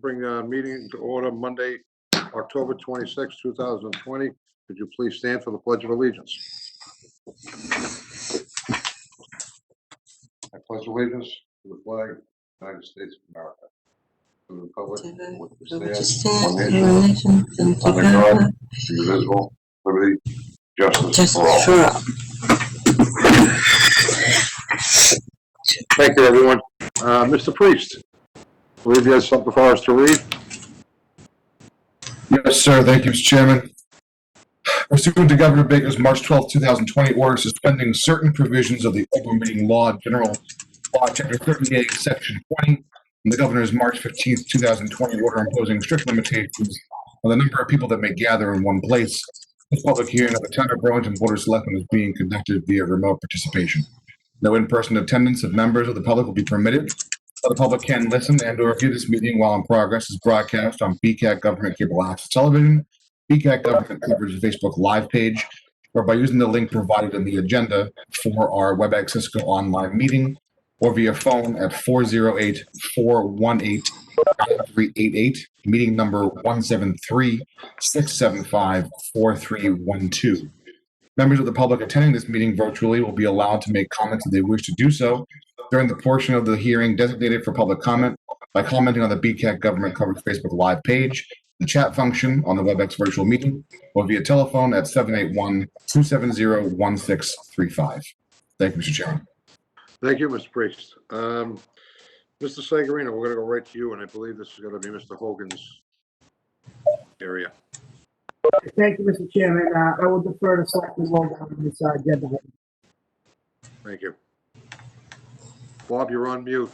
Bring the meeting to order Monday, October 26, 2020. Could you please stand for the Pledge of Allegiance? I pledge allegiance to the flag of the United States of America, to the republic which stands one nation, under God, indivisible, liberty, justice for all. Thank you, everyone. Mr. Priest, I believe you have something for us to read. Yes, sir. Thank you, Mr. Chairman. Pursuant to Governor Baker's March 12, 2020 order suspending certain provisions of the Open Meeting Law, General Law, Chapter 38, Section 20, and the Governor's March 15, 2020 order imposing strict limitations on the number of people that may gather in one place, this public hearing of the Town of Burlington Board of Selectmen is being conducted via remote participation. No in-person attendance of members of the public will be permitted. The public can listen and/or view this meeting while in progress is broadcast on BCAT Government Cable Access Television, BCAT Government Coverage Facebook Live page, or by using the link provided in the agenda for our WebEx Cisco online meeting, or via phone at 408-418-9388, meeting number 173-675-4312. Members of the public attending this meeting virtually will be allowed to make comments if they wish to do so during the portion of the hearing designated for public comment by commenting on the BCAT Government Coverage Facebook Live page, the chat function on the WebEx virtual meeting, or via telephone at 781-270-1635. Thank you, Mr. Chairman. Thank you, Mr. Priest. Mr. Sagarino, we're going to go right to you, and I believe this is going to be Mr. Hogan's area. Thank you, Mr. Chairman. I will defer to Selectman Logan on this agenda. Thank you. Bob, you're on mute.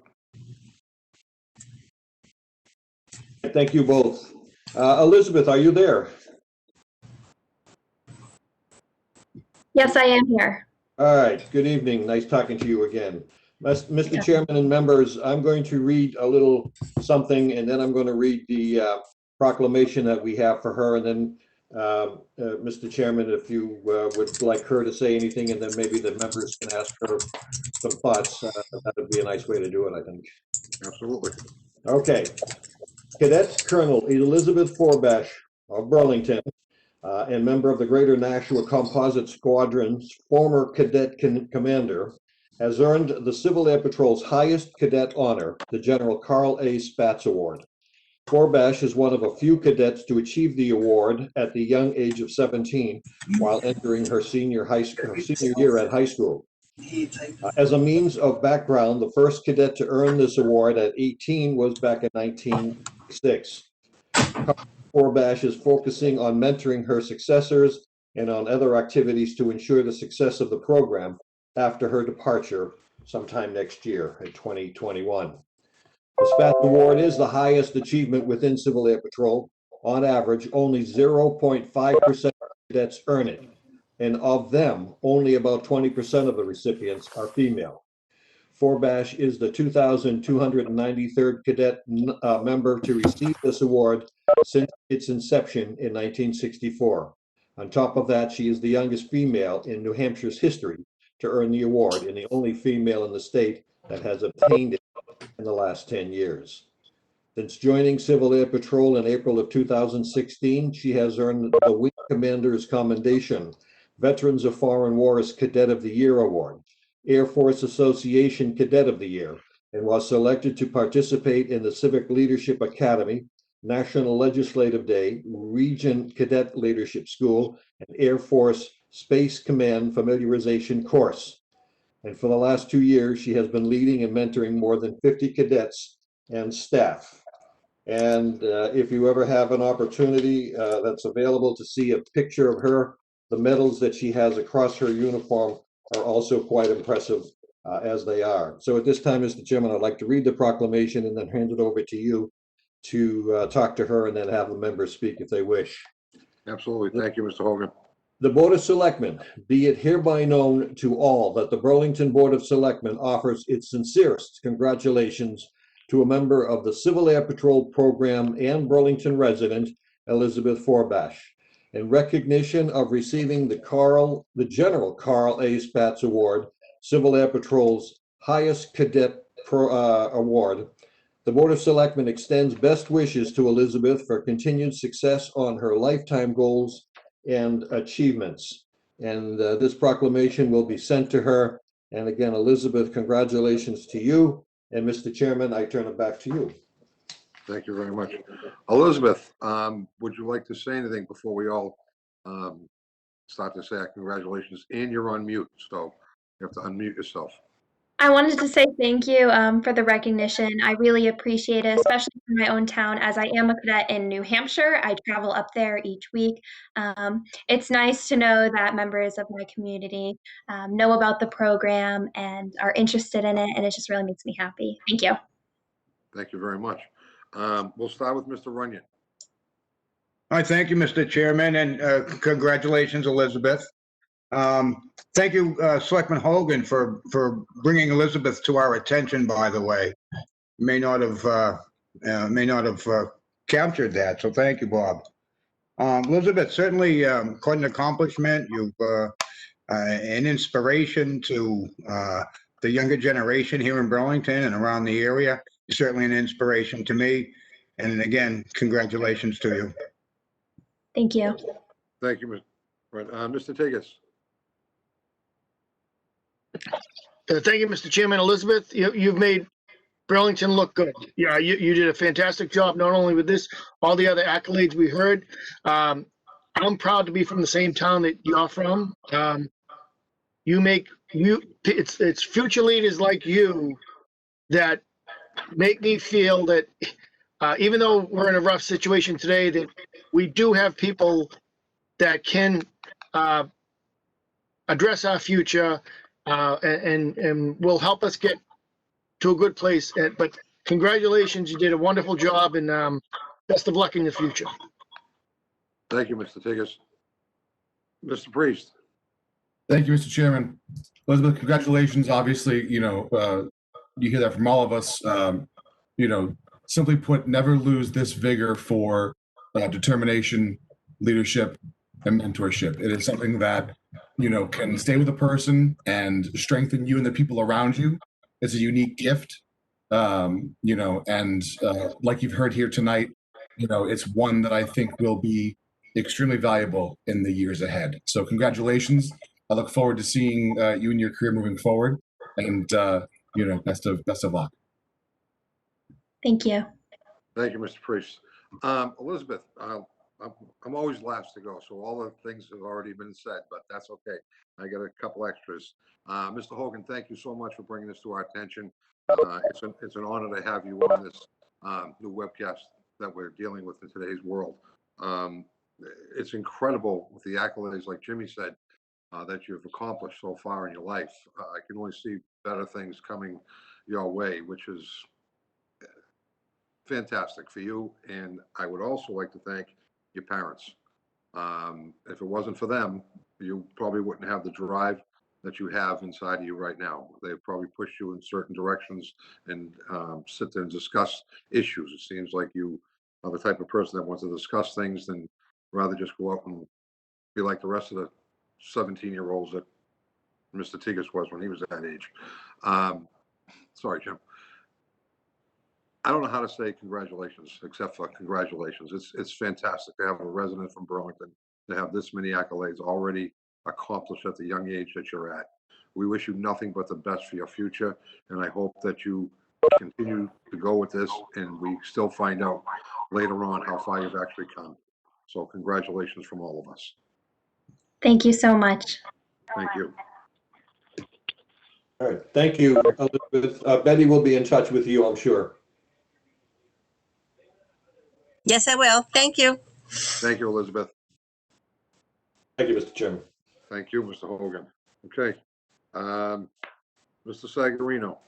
Thank you both. Elizabeth, are you there? Yes, I am here. All right. Good evening. Nice talking to you again. Mr. Chairman and members, I'm going to read a little something, and then I'm going to read the proclamation that we have for her, and then Mr. Chairman, if you would like her to say anything, and then maybe the members can ask her some thoughts, that would be a nice way to do it, I think. Absolutely. Okay. Cadet Colonel Elizabeth Forbash of Burlington and member of the Greater Nashua Composite Squadron's former cadet commander has earned the Civil Air Patrol's highest cadet honor, the General Carl A. Spatz Award. Forbash is one of a few cadets to achieve the award at the young age of 17 while entering her senior year at high school. As a means of background, the first cadet to earn this award at 18 was back in 1996. Forbash is focusing on mentoring her successors and on other activities to ensure the success of the program after her departure sometime next year in 2021. The Spatz Award is the highest achievement within Civil Air Patrol. On average, only 0.5% of cadets earn it, and of them, only about 20% of the recipients are female. Forbash is the 2,293rd cadet member to receive this award since its inception in 1964. On top of that, she is the youngest female in New Hampshire's history to earn the award and the only female in the state that has obtained it in the last 10 years. Since joining Civil Air Patrol in April of 2016, she has earned the Wing Commander's Commendation, Veterans of Foreign Wars Cadet of the Year Award, Air Force Association Cadet of the Year, and was selected to participate in the Civic Leadership Academy, National Legislative Day, Regent Cadet Leadership School, and Air Force Space Command Familiarization Course. And for the last 2 years, she has been leading and mentoring more than 50 cadets and staff. And if you ever have an opportunity that's available to see a picture of her, the medals that she has across her uniform are also quite impressive as they are. So at this time, Mr. Chairman, I'd like to read the proclamation and then hand it over to you to talk to her and then have the members speak if they wish. Absolutely. Thank you, Mr. Hogan. The Board of Selectmen, be it hereby known to all that the Burlington Board of Selectmen offers its sincerest congratulations to a member of the Civil Air Patrol program and Burlington resident, Elizabeth Forbash, in recognition of receiving the General Carl A. Spatz Award, Civil Air Patrol's highest cadet award. The Board of Selectmen extends best wishes to Elizabeth for continued success on her lifetime goals and achievements. And this proclamation will be sent to her. And again, Elizabeth, congratulations to you. And Mr. Chairman, I turn it back to you. Thank you very much. Elizabeth, would you like to say anything before we all start to say our congratulations? And you're on mute, so you have to unmute yourself. I wanted to say thank you for the recognition. I really appreciate it, especially for my own town, as I am a cadet in New Hampshire. I travel up there each week. It's nice to know that members of my community know about the program and are interested in it, and it just really makes me happy. Thank you. Thank you very much. We'll start with Mr. Runyon. All right, thank you, Mr. Chairman, and congratulations, Elizabeth. Thank you, Selectman Hogan, for bringing Elizabeth to our attention, by the way. May not have captured that, so thank you, Bob. Elizabeth, certainly quite an accomplishment. You've an inspiration to the younger generation here in Burlington and around the area. You're certainly an inspiration to me. And again, congratulations to you. Thank you. Thank you, Mr. Tigas. Thank you, Mr. Chairman. Elizabeth, you've made Burlington look good. Yeah, you did a fantastic job, not only with this, all the other accolades we heard. I'm proud to be from the same town that you're from. It's future leaders like you that make me feel that even though we're in a rough situation today, that we do have people that can address our future and will help us get to a good place. But congratulations, you did a wonderful job, and best of luck in the future. Thank you, Mr. Tigas. Mr. Priest. Thank you, Mr. Chairman. Elizabeth, congratulations. Obviously, you hear that from all of us. Simply put, never lose this vigor for determination, leadership, and mentorship. It is something that, can stay with a person and strengthen you and the people around you. It's a unique gift, and like you've heard here tonight, it's one that I think will be extremely valuable in the years ahead. So congratulations. I look forward to seeing you in your career moving forward, and best of luck. Thank you. Thank you, Mr. Priest. Elizabeth, I'm always last to go, so all the things have already been said, but that's okay. I got a couple extras. Mr. Hogan, thank you so much for bringing this to our attention. It's an honor to have you on this new webcast that we're dealing with in today's world. It's incredible with the accolades, like Jimmy said, that you've accomplished so far in your life. I can only see better things coming your way, which is fantastic for you. And I would also like to thank your parents. If it wasn't for them, you probably wouldn't have the drive that you have inside of you right now. They've probably pushed you in certain directions and sit there and discuss issues. It seems like you are the type of person that wants to discuss things than rather just go out and be like the rest of the 17-year-olds that Mr. Tigas was when he was that age. Sorry, Jim. I don't know how to say congratulations except for congratulations. It's fantastic to have a resident from Burlington to have this many accolades already accomplished at the young age that you're at. We wish you nothing but the best for your future, and I hope that you continue to go with this and we still find out later on how far you've actually come. So congratulations from all of us. Thank you so much. Thank you. All right, thank you, Elizabeth. Betty will be in touch with you, I'm sure. Yes, I will. Thank you. Thank you, Elizabeth. Thank you, Mr. Chairman. Thank you, Mr. Hogan. Okay. Mr. Sagarino.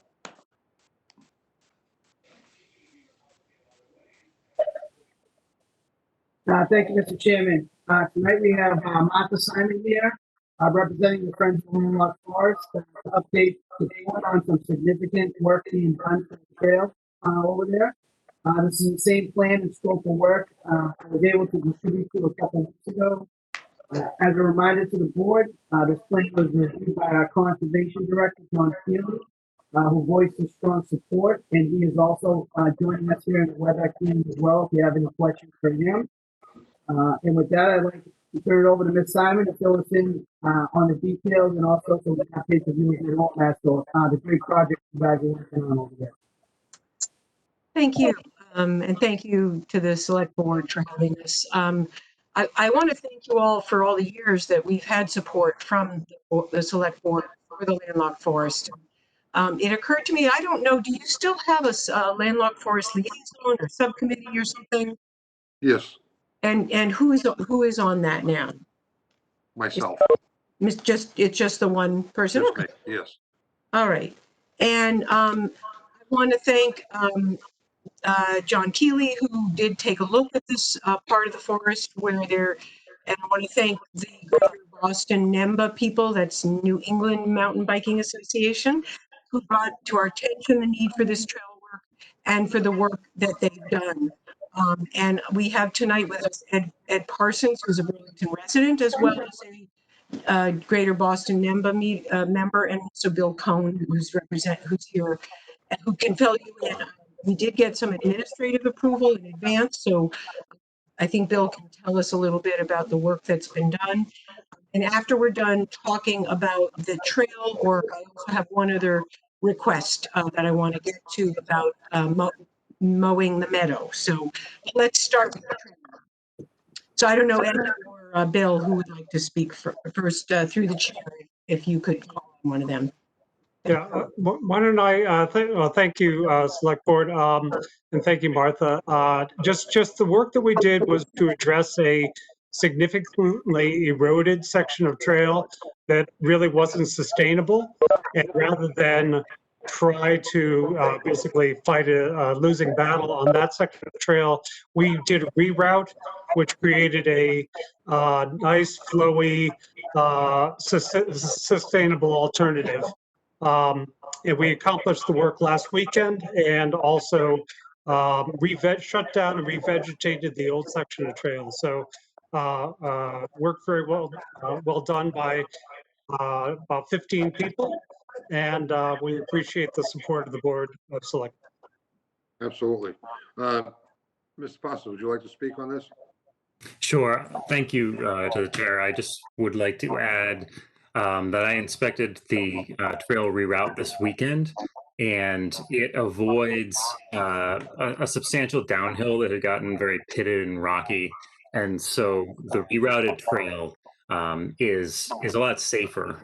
Thank you, Mr. Chairman. Tonight we have Martha Simon here, representing the Friends of Landlocked Forest, to update the board on some significant work being done for the trail over there. This is the same plan and scope of work I was able to distribute to a couple weeks ago. As a reminder to the board, this plan was reviewed by our Conservation Director, John Seeley, who voiced his strong support, and he is also joining us here in the WebEx meeting as well if you have any questions for him. And with that, I'd like to turn it over to Ms. Simon to fill us in on the details and also some updates of news and all that. So the great project you guys are working on over there. Thank you. And thank you to the select board for having us. I want to thank you all for all the years that we've had support from the select board for the landlocked forest. It occurred to me, I don't know, do you still have a landlocked forest liaison or subcommittee or something? Yes, And who is on that now? myself. It's just the one person? Just Okay. me, yes. All right. And I want to thank John Keeley, who did take a look at this part of the forest where there, and I want to thank the Greater Boston NEMBA people, that's New England Mountain Biking Association, who brought to our attention the need for this trail work and for the work that they've done. And we have tonight with us Ed Parsons, who's a Burlington resident, as well as a Greater Boston NEMBA member, and also Bill Cohn, who's here, and who can fill you in. We did get some administrative approval in advance, so I think Bill can tell us a little bit about the work that's been done. And after we're done talking about the trail work, I also have one other request that I want to get to about mowing the meadow. So let's start with the trail. So I don't know, Ed or Bill, who would like to speak first through the chair, if you could call on one of them. Yeah, why don't I thank you, Select Board, and thank you, Martha. Just the work that we did was to address a significantly eroded section of trail that really wasn't sustainable. And rather than try to basically fight a losing battle on that section of the trail, we did a reroute, which created a nice, flowy, sustainable alternative. And we accomplished the work last weekend and also shut down and revegetated the old section of trail. So worked very well done by about 15 people. And we appreciate the support of the Board of Select. Absolutely. Mr. Parsons, would you like to speak on this? Sure. Thank you to the chair. I just would like to add that I inspected the trail reroute this weekend, and it avoids a substantial downhill that had gotten very pitted and rocky. And so the rerouted trail is a lot safer,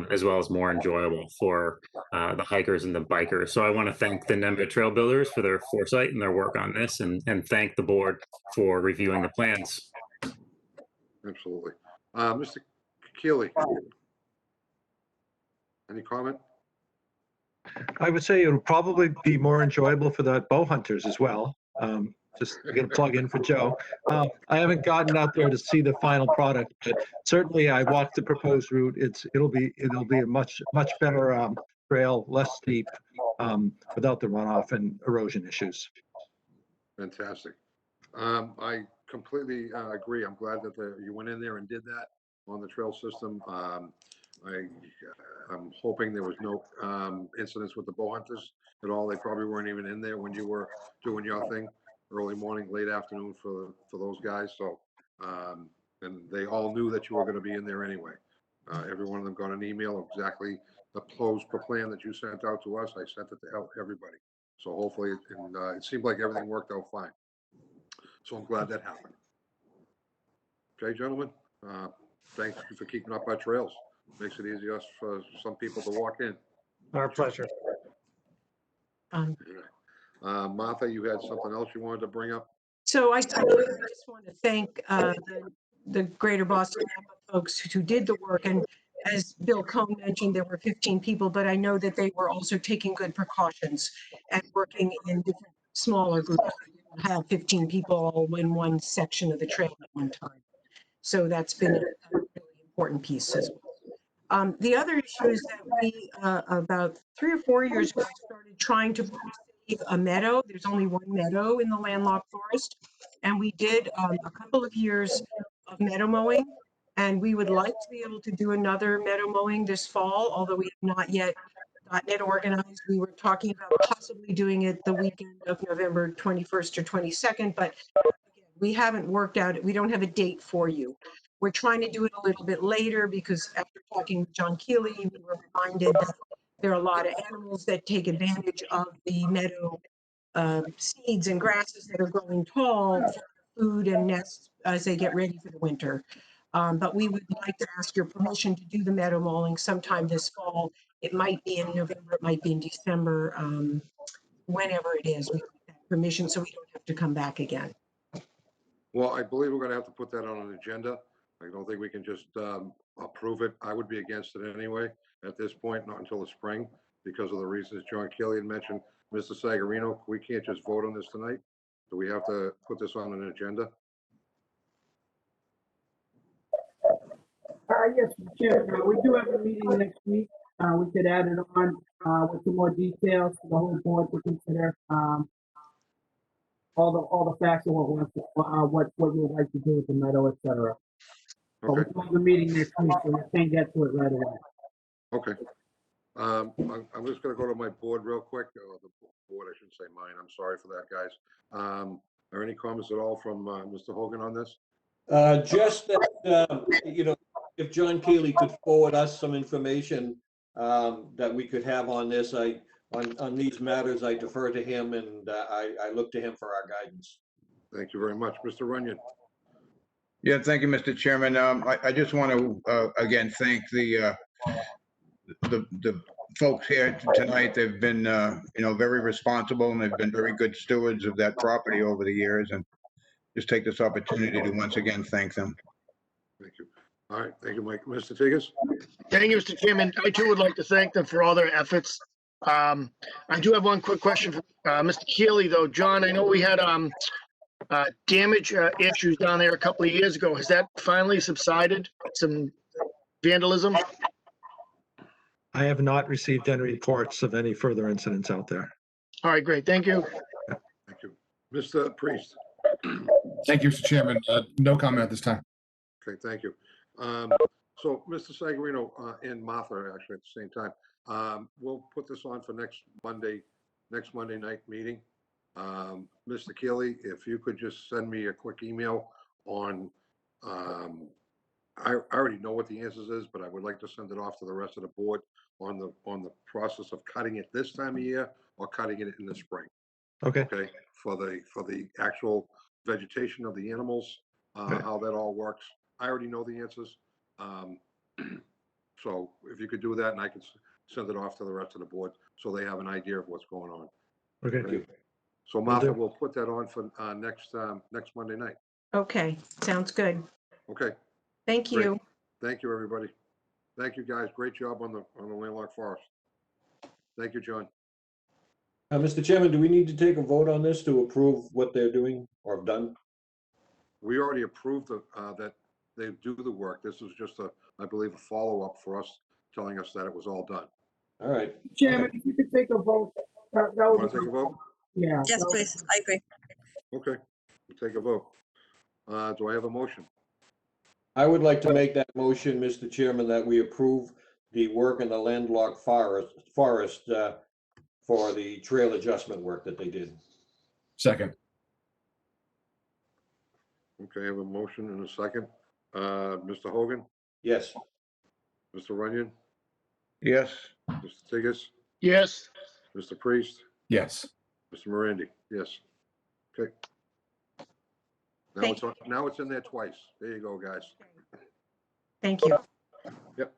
as well as more enjoyable for the hikers and the bikers. So I want to thank the NEMBA Trail Builders for their foresight and their work on this, and thank the board for reviewing the plans. Absolutely. Mr. Keeley, any comment? I would say it'll probably be more enjoyable for the bow hunters as well. Just gonna plug in for Joe. I haven't gotten out there to see the final product, but certainly I walked the proposed route. It'll be a much better trail, less steep, without the runoff and erosion issues. Fantastic. I completely agree. I'm glad that you went in there and did that on the trail system. I'm hoping there was no incidents with the bow hunters at all. They probably weren't even in there when you were doing your thing, early morning, late afternoon for those guys. So, and they all knew that you were going to be in there anyway. Every one of them got an email of exactly the closed plan that you sent out to us. I sent it to everybody. So hopefully, it seemed like everything worked out fine. So I'm glad that happened. Okay, gentlemen, thanks for keeping up our trails. Makes it easier for some people to walk in. Our pleasure. Martha, you had something else you wanted to bring up? So I just want to thank the Greater Boston folks who did the work. And as Bill Cohn mentioned, there were 15 people, but I know that they were also taking good precautions and working in different smaller groups. We didn't have 15 people all in one section of the trail at one time. So that's been a really important piece as well. The other issue is that we, about 3 or 4 years ago, started trying to save a meadow. There's only one meadow in the landlocked forest. And we did a couple of years of meadow mowing. And we would like to be able to do another meadow mowing this fall, although we have not yet gotten it organized. We were talking about possibly doing it the weekend of November 21st or 22nd, but again, we haven't worked out, we don't have a date for you. We're trying to do it a little bit later because after talking with John Keeley, we were reminded that there are a lot of animals that take advantage of the meadow seeds and grasses that are growing tall for food and nests as they get ready for the winter. But we would like to ask your permission to do the meadow mowing sometime this fall. It might be in November, it might be in December, whenever it is. We need that permission so we don't have to come back again. Well, I believe we're gonna have to put that on an agenda. I don't think we can just approve it. I would be against it anyway at this point, not until the spring, because of the reasons John Kelly had mentioned. Mr. Sagarino, we can't just vote on this tonight. Do we have to put this on an agenda? Yes, Mr. Chair. We do have a meeting next week. We could add it on with some more details for the whole board to consider. All the facts of what we would like to do with the meadow, et cetera. But we Okay, will have a meeting next week, so we can't get to it right away. okay. I'm just gonna go to my board real quick. The board, I shouldn't say mine. I'm sorry for that, guys. Are any comments at all from Mr. Hogan on this? Just that, if John Keeley could forward us some information that we could have on this, on these matters, I defer to him and I look to him for our guidance. Thank you very much. Mr. Runyon? Yeah, thank you, Mr. Chairman. I just want to, again, thank the folks here tonight. They've been, very responsible and they've been very good stewards of that property over the years, and just take this opportunity to once again thank them. Thank you. All right, thank you, Mike. Mr. Tigas? Thank you, Mr. Chairman. I too would like to thank them for all their efforts. I do have one quick question for Mr. Keeley, though. John, I know we had damage issues down there a couple of years ago. Has that finally subsided? Some vandalism? I have not received any reports of any further incidents out there. All right, great. Thank you. Thank you. Mr. Priest? Thank you, Mr. Chairman. No comment at this time. Okay, thank you. So, Mr. Sagarino and Martha, actually, at the same time, we'll put this on for next Monday night meeting. Mr. Keeley, if you could just send me a quick email on, I already know what the answers is, but I would like to send it off to the rest of the board on the process of cutting it this time of year or cutting it in the spring. Okay. Okay, for the actual vegetation of the animals, how that all works. I already know the answers. So if you could do that, and I can send it off to the rest of the board so they have an idea of what's going on. Okay. So Martha, we'll put that on for next Monday night. Okay, sounds good. Okay. Thank you. Great. Thank you, everybody. Thank you, guys. Great job on the landlocked forest. Thank you, John. Mr. Chairman, do we need to take a vote on this to approve what they're doing or have done? We already approved that they do the work. This was just I believe, a follow-up for us, telling us that it was all done. All right. Chairman, if you could take a vote, that would Want to take a vote? Yeah. Yes, please. I agree. Okay, we'll take a vote. Do I have a motion? I would like to make that motion, Mr. Chairman, that we approve the work in the landlocked forest for the trail adjustment work that they did. Second. Okay, I have a motion and a second. Mr. Hogan? Yes. Mr. Runyon? Yes. Mr. Tigas? Yes. Mr. Priest? Yes. Mr. Morandi? Yes. Okay. Now it's in there twice. There you go, guys. Thank you. Yep.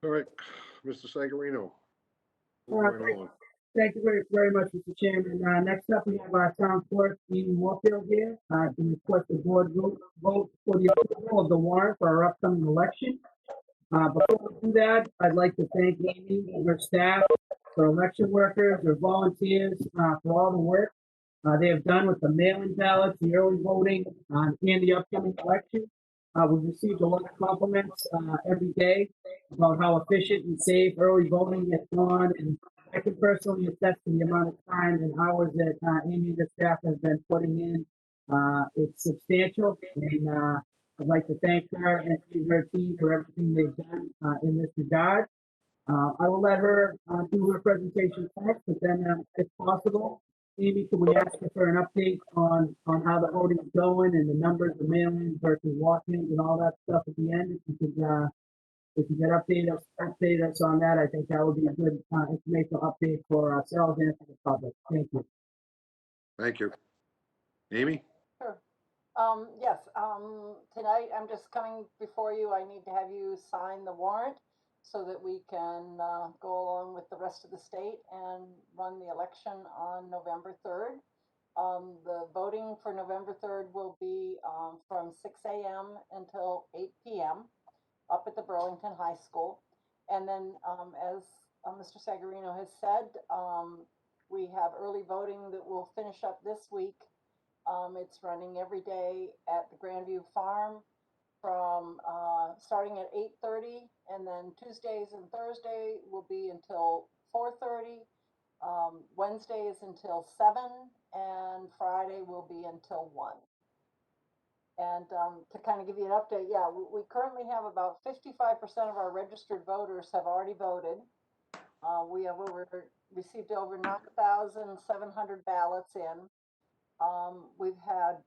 All right, Mr. Sagarino. Thank you very, very much, Mr. Chairman. Next up, we have our town clerk, Amy Warfield here, to request the board vote for the approval of the warrant for our upcoming election. Before we do that, I'd like to thank Amy and her staff, her election workers, her volunteers, for all the work they have done with the mail-in ballots, the early voting, and the upcoming election. We've received a lot of compliments every day about how efficient and safe early voting has gone, and I can personally attest to the amount of time and hours that Amy and the staff have been putting in. It's substantial, and I'd like to thank her and her team for everything they've done in this regard. I will let her do her presentation first, but then, if possible, Amy, can we ask her for an update on how the voting is going and the numbers of mail-ins versus walk-ins and all that stuff at the end? If you could update us on that, I think that would be a good informational update for ourselves and for the public. Thank you. Thank you. Amy? Sure. Yes, tonight I'm just coming before you. I need to have you sign the warrant so that we can go along with the rest of the state and run the election on November 3rd. The voting for November 3rd will be from 6 a.m. until 8 p.m. up at the Burlington High School. And then, as Mr. Sagarino has said, we have early voting that will finish up this week. It's running every day at the Grandview Farm from starting at 8:30, and then Tuesdays and Thursday will be until 4:30. Wednesdays until 7, and Friday will be until 1. And to kind of give you an update, yeah, we currently have about 55% of our registered voters have already voted. We have received over 9,700 ballots in. We've had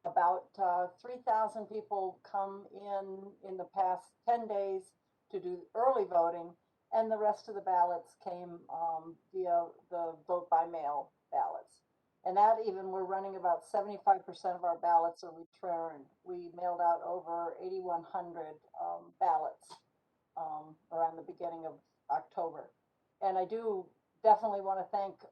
about 3,000 people come in the past 10 days to do early voting, and the rest of the ballots came via the vote by mail ballots. And that even, we're running about 75% of our ballots are returned. We mailed out over 8,100 ballots around the beginning of October. And I do definitely want to thank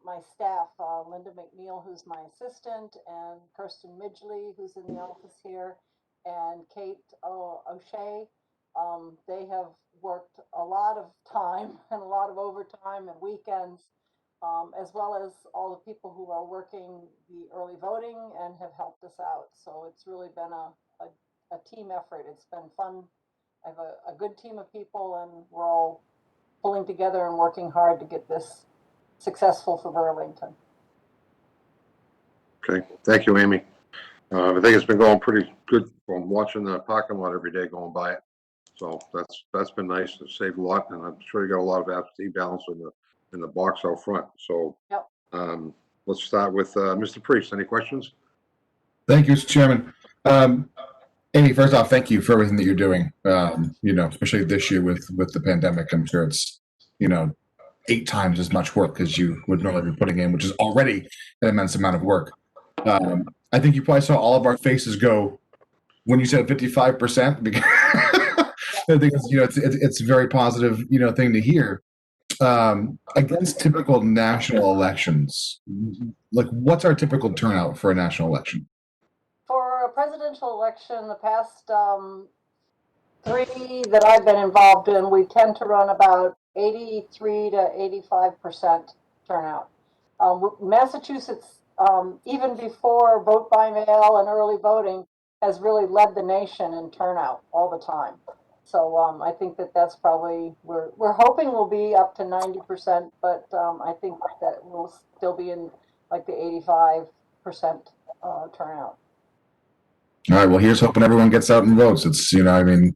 my staff, Linda McNeil, who's my assistant, and Kirsten Midgley, who's in the office here, and Kate O'Shea. They have worked a lot of time and a lot of overtime and weekends, as well as all the people who are working the early voting and have helped us out. So it's really been a team effort. It's been fun. I have a good team of people, and we're all pulling together and working hard to get this successful for Burlington. Okay, thank you, Amy. I think it's been going pretty good from watching the parking lot every day going by it. So that's been nice. It saved a lot, and I'm sure you got a lot of absentee balance in the box out front. So yep. Let's start with Mr. Priest. Any questions? Thank you, Mr. Chairman. Amy, first off, thank you for everything that you're doing. Especially this year with the pandemic. I'm sure it's 8 times as much work as you would normally be putting in, which is already an immense amount of work. I think you probably saw all of our faces go when you said 55%, because I think it's a very positive thing to hear. Against typical national elections, like what's our typical turnout for a national election? For a presidential election, the past 3 that I've been involved in, we tend to run about 83 to 85% turnout. Massachusetts, even before vote by mail and early voting, has really led the nation in turnout all the time. So I think that's probably, we're hoping we'll be up to 90%, but I think that we'll still be in like the 85% turnout. All right. Well, here's hoping everyone gets out and votes. It's Yep.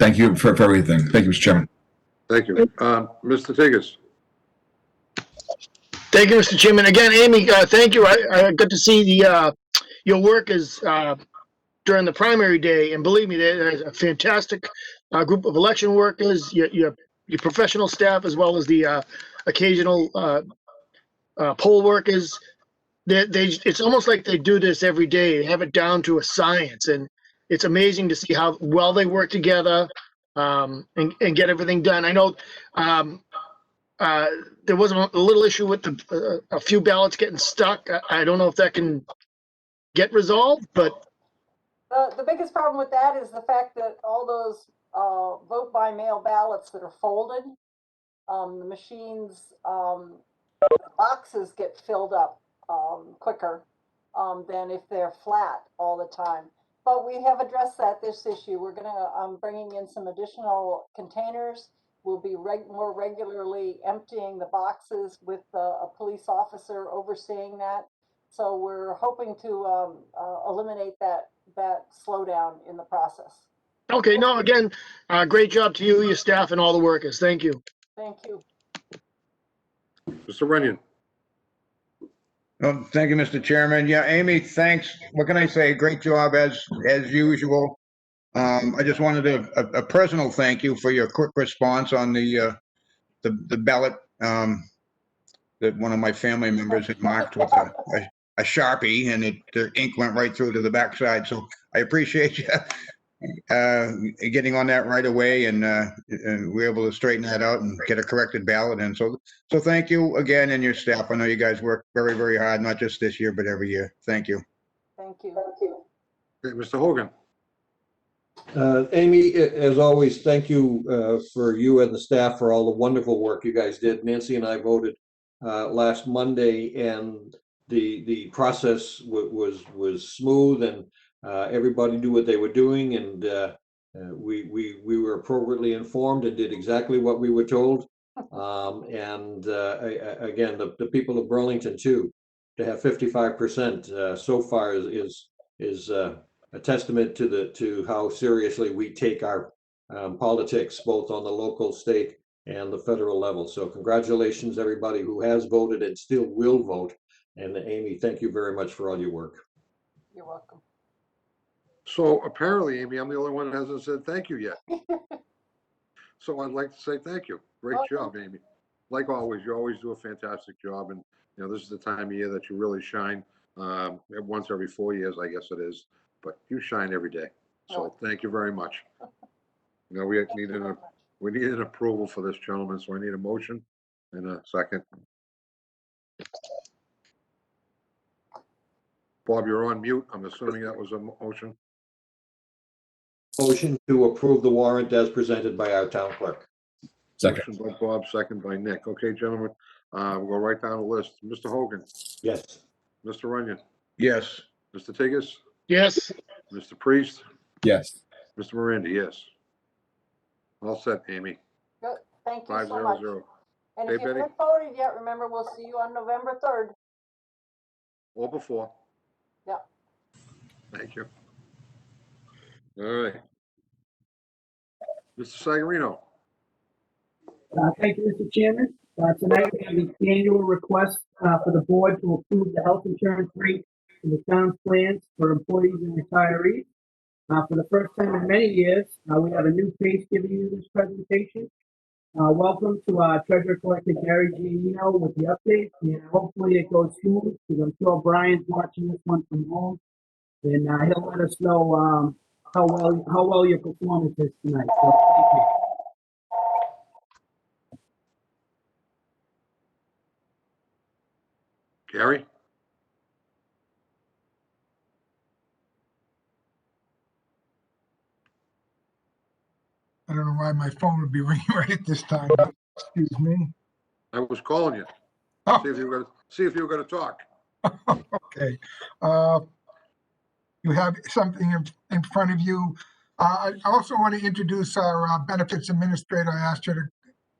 Thank you for everything. Thank you, Mr. Chairman. Thank you, Mr. Tigas. Thank you, Mr. Chairman. Again, Amy, thank you. I got to see your work is during the primary day, and believe me, there's a fantastic group of election workers, your professional staff, as well as the occasional poll workers. It's almost like they do this every day. They have it down to a science, and it's amazing to see how well they work together and get everything done. I know there was a little issue with a few ballots getting stuck. I don't know if that can get resolved, but the biggest problem with that is the fact that all those vote by mail ballots that are folded, the machines, the boxes get filled up quicker than if they're flat all the time. But we have addressed this issue. We're gonna bringing in some additional containers. We'll be more regularly emptying the boxes with a police officer overseeing that. So we're hoping to eliminate that slowdown in the process. Okay, no, again, great job to you, your staff, and all the workers. Thank you. Thank you. Mr. Runyon. Well, thank you, Mr. Chairman. Yeah, Amy, thanks. What can I say? Great job as usual. I just wanted a personal thank you for your quick response on the ballot that one of my family members had marked with a Sharpie, and the ink went right through to the backside. So I appreciate you getting on that right away, and we're able to straighten that out and get a corrected ballot. And so thank you again, and your staff. I know you guys work very, very hard, not just this year, but every year. Thank you. Thank you. Okay, Mr. Hogan. Amy, as always, thank you for you and the staff for all the wonderful work you guys did. Nancy and I voted last Monday, and the process was smooth, and everybody knew what they were doing, and we were appropriately informed and did exactly what we were told. And again, the people of Burlington too, to have 55% so far is a testament to how seriously we take our politics, both on the local, state, and the federal level. So congratulations, everybody who has voted and still will vote. And Amy, thank you very much for all your work. You're welcome. So apparently, Amy, I'm the only one that hasn't said thank you yet. So I'd like to say thank you. Great job, Amy. Like always, you always do a fantastic job. And, you know, this is the time of year that you really shine. Once every 4 years, I guess it is. But you shine every day. So thank you very much. You know, we need an approval for this, gentleman. So I need a motion and a second. Bob, you're on mute. I'm assuming that was a motion. Motion to approve the warrant as presented by our town clerk. Second. Motion by Bob, second by Nick. Okay, gentlemen, we'll go right down the list. Mr. Hogan. Yes. Mr. Runyon. Yes. Mr. Tigas. Yes. Mr. Priest. Yes. Mr. Miranda, yes. All set, Amy. Good. Thank you 500. so much. And Hey, if you Betty. haven't voted yet, remember, we'll see you on November 3rd. Or before. Yeah. Thank you. All right. Mr. Sagarino. Thank you, Mr. Chairman. Tonight we have the annual request for the board to approve the health insurance rate for the town's plans for employees and retirees. For the first time in many years, we have a new face giving you this presentation. Welcome to Treasurer Collector Gary Giannino with the update, and hopefully it goes smooth, because I'm sure Brian's watching this one from home, and he'll let us know how well your performance is tonight. So thank you. Gary. I don't know why my phone would be ringing right at this time. Excuse me. I was calling you. Oh. See if you were gonna talk. Okay. You have something in front of you. I also want to introduce our benefits administrator. I asked her to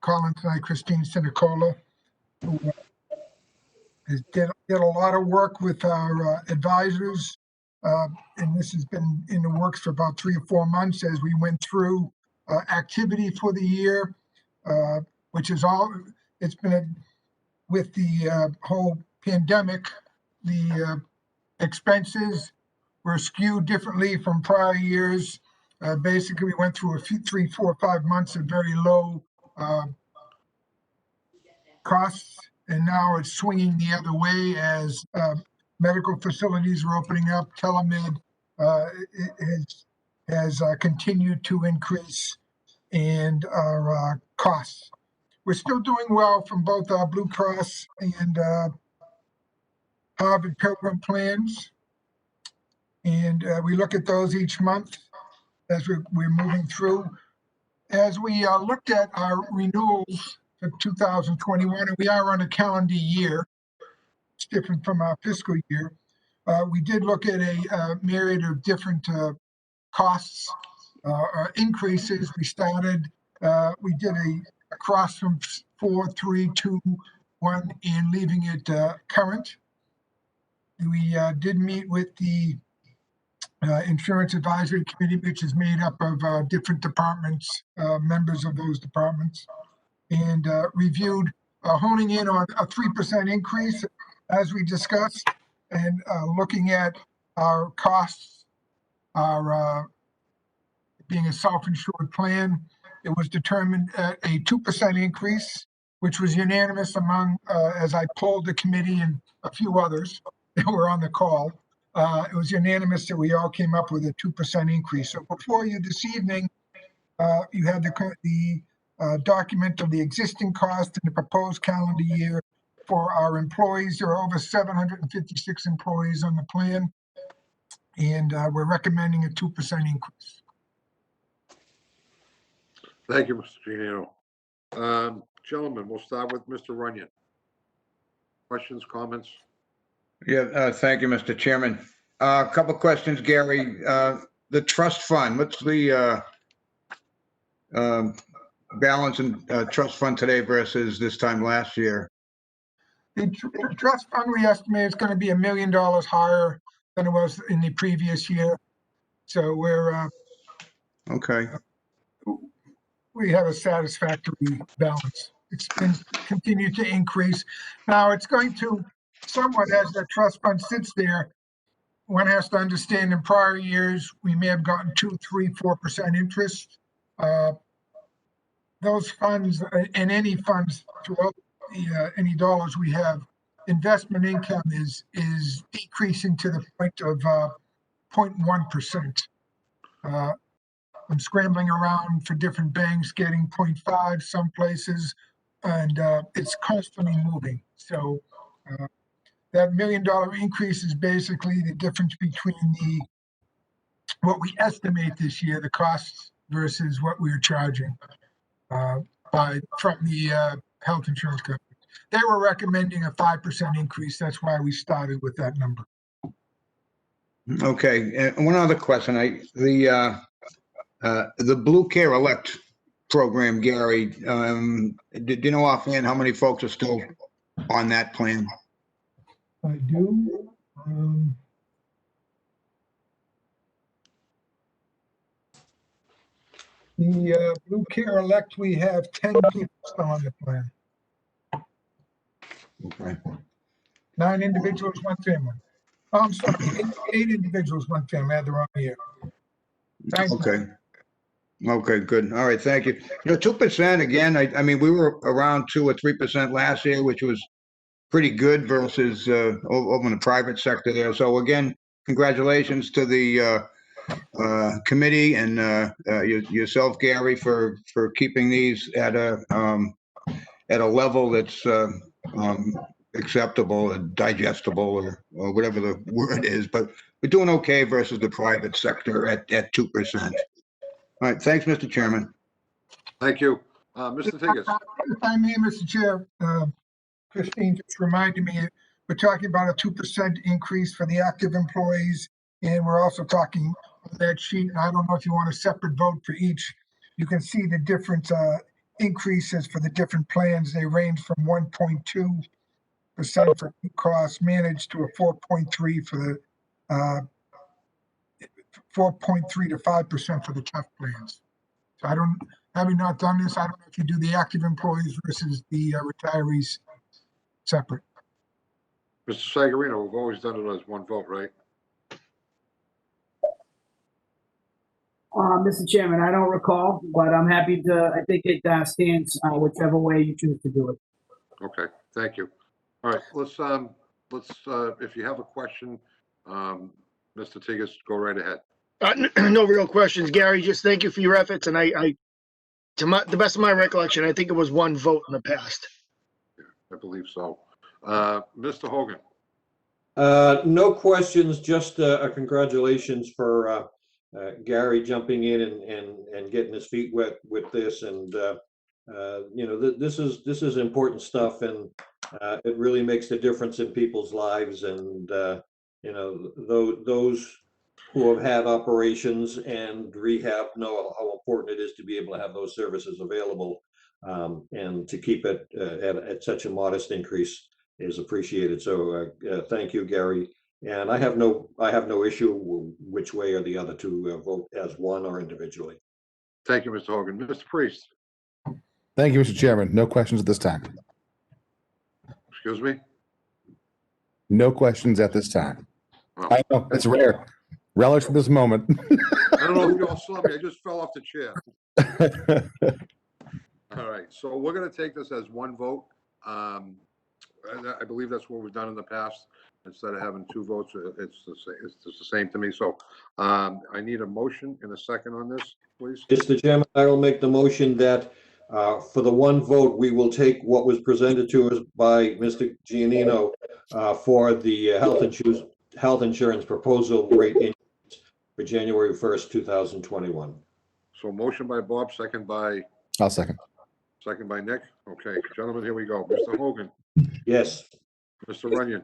call in tonight, Christine Sinicola, who did a lot of work with our advisors. And this has been in the works for about 3 or 4 months as we went through activity for the year, which is it's been with the whole pandemic, the expenses were skewed differently from prior years. Basically, we went through 3, 4, 5 months of very low costs, and now it's swinging the other way as medical facilities are opening up. Telemed has continued to increase, and our costs. We're still doing well from both our Blue Cross and Harvard Pilgrim plans. And we look at those each month as we're moving through. As we looked at our renewals for 2021, and we are on a calendar year, it's different from our fiscal year. We did look at a myriad of different costs, increases. We did across from 4, 3, 2, 1, and leaving it current. We did meet with the Insurance Advisory Committee, which is made up of different departments, members of those departments, and reviewed honing in on a 3% increase, as we discussed, and looking at our costs, our being a self-insured plan. It was determined at a 2% increase, which was unanimous among, as I polled the committee and a few others that were on the call. It was unanimous that we all came up with a 2% increase. So before you this evening, you had the document of the existing cost and the proposed calendar year for our employees. There are over 756 employees on the plan, and we're recommending a 2% increase. Thank you, Mr. Giannino. Gentlemen, we'll start with Mr. Runyon. Questions, comments? Yeah, thank you, Mr. Chairman. A couple questions, Gary. The trust fund, what's the balance in trust fund today versus this time last year? The trust fund, we estimate it's going to be $1 million higher than it was in the previous year. So we're Okay. we have a satisfactory balance. It's been continued to increase. Now it's going to somewhat, as the trust fund sits there, one has to understand in prior years, we may have gotten 2, 3, 4% interest. Those funds and any funds throughout any dollars we have, investment income is decreasing to the point of 0.1%. I'm scrambling around for different banks, getting 0.5 some places, and it's constantly moving. So that $1 million increase is basically the difference between what we estimate this year, the costs, versus what we are charging from the health insurance company. They were recommending a 5% increase. That's why we started with that number. Okay, and one other question. The Blue Care Elect program, Gary, do you know offhand how many folks are still on that plan? I do. The Blue Care Elect, we have 10 people still on the plan. Okay. 9 individuals, 1 family. Oh, I'm sorry, 8 individuals, 1 family. I had the wrong year. Thanks. Okay. Okay, good. All right, thank you. 2%, again, I mean, we were around 2 or 3% last year, which was pretty good versus over in the private sector there. So again, congratulations to the committee and yourself, Gary, for keeping these at a level that's acceptable and digestible, or whatever the word is. But we're doing okay versus the private sector at 2%. All right, thanks, Mr. Chairman. Thank you. Mr. Tigas. If I may, Mr. Chair, Christine just reminded me, we're talking about a 2% increase for the active employees, and we're also talking on that sheet, and I don't know if you want a separate vote for each. You can see the different increases for the different plans. They range from 1.2% for costs managed to a 4.3 for the 4.3 to 5% for the tough plans. So having not done this, I don't know if you do the active employees versus the retirees separate. Mr. Sagarino, we've always done it as one vote, right? Mr. Chairman, I don't recall, but I'm happy to, I think it stands whichever way you choose to do it. Okay, thank you. All right, let's if you have a question, Mr. Tigas, go right ahead. No real questions, Gary. Just thank you for your efforts. And to the best of my recollection, I think it was one vote in the past. I believe so. Mr. Hogan. No questions, just a congratulations for Gary jumping in and getting his feet wet with this. And this is important stuff, and it really makes the difference in people's lives. And those who have had operations and rehab know how important it is to be able to have those services available, and to keep it at such a modest increase is appreciated. So thank you, Gary. And I have no issue which way or the other to vote as one or individually. Thank you, Mr. Hogan. Mr. Priest, Thank you, Mr. Chairman. No questions at this time. excuse me? No questions at this time. Oh, I know, it's rare. Relish for this moment. I don't know if you all saw me. I just fell off the chair. All right, so we're gonna take this as one vote. I believe that's what we've done in the past. Instead of having two votes, it's the same to me. So I need a motion and a second on this, please. Mr. Chairman, I will make the motion that for the one vote, we will take what was presented to us by Mr. Giannino for the health insurance proposal rate increase for January 1st, 2021. So motion by Bob, second by I'll second. Nick. Okay, gentlemen, here we go. Mr. Hogan, Yes. Mr. Runyon,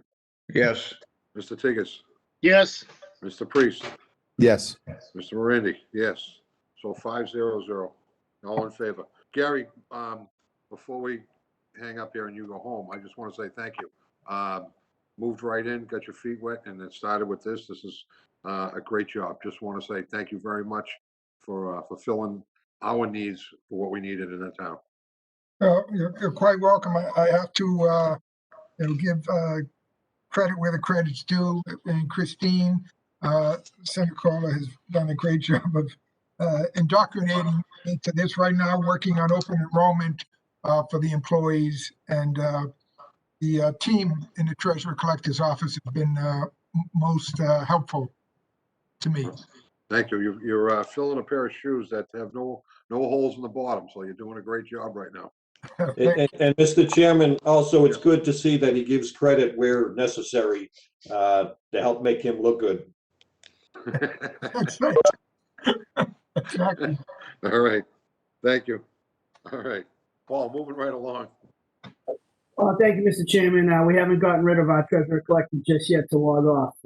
Yes. Mr. Tigas, Yes. Mr. Priest, Yes. Mr. Morandi, yes. So 5-0-0. All in favor. Gary, before we hang up here and you go home, I just want to say thank you. Moved right in, got your feet wet, and then started with this. This is a great job. Just want to say thank you very much for fulfilling our needs for what we needed in the town. You're quite welcome. I have to give credit where the credit's due. And Christine Senecola has done a great job of indoctrinating into this right now, working on open enrollment for the employees. And the team in the Treasurer Collector's office has been most helpful to me. Thank you. You're filling a pair of shoes that have no holes in the bottom, so you're doing a great job right now. And Mr. Chairman, also, it's good to see that he gives credit where necessary to help make him look good. That's right. Exactly. All right. Thank you. All right. Paul, moving right along. Thank you, Mr. Chairman. We haven't gotten rid of our treasurer collector just yet to log off.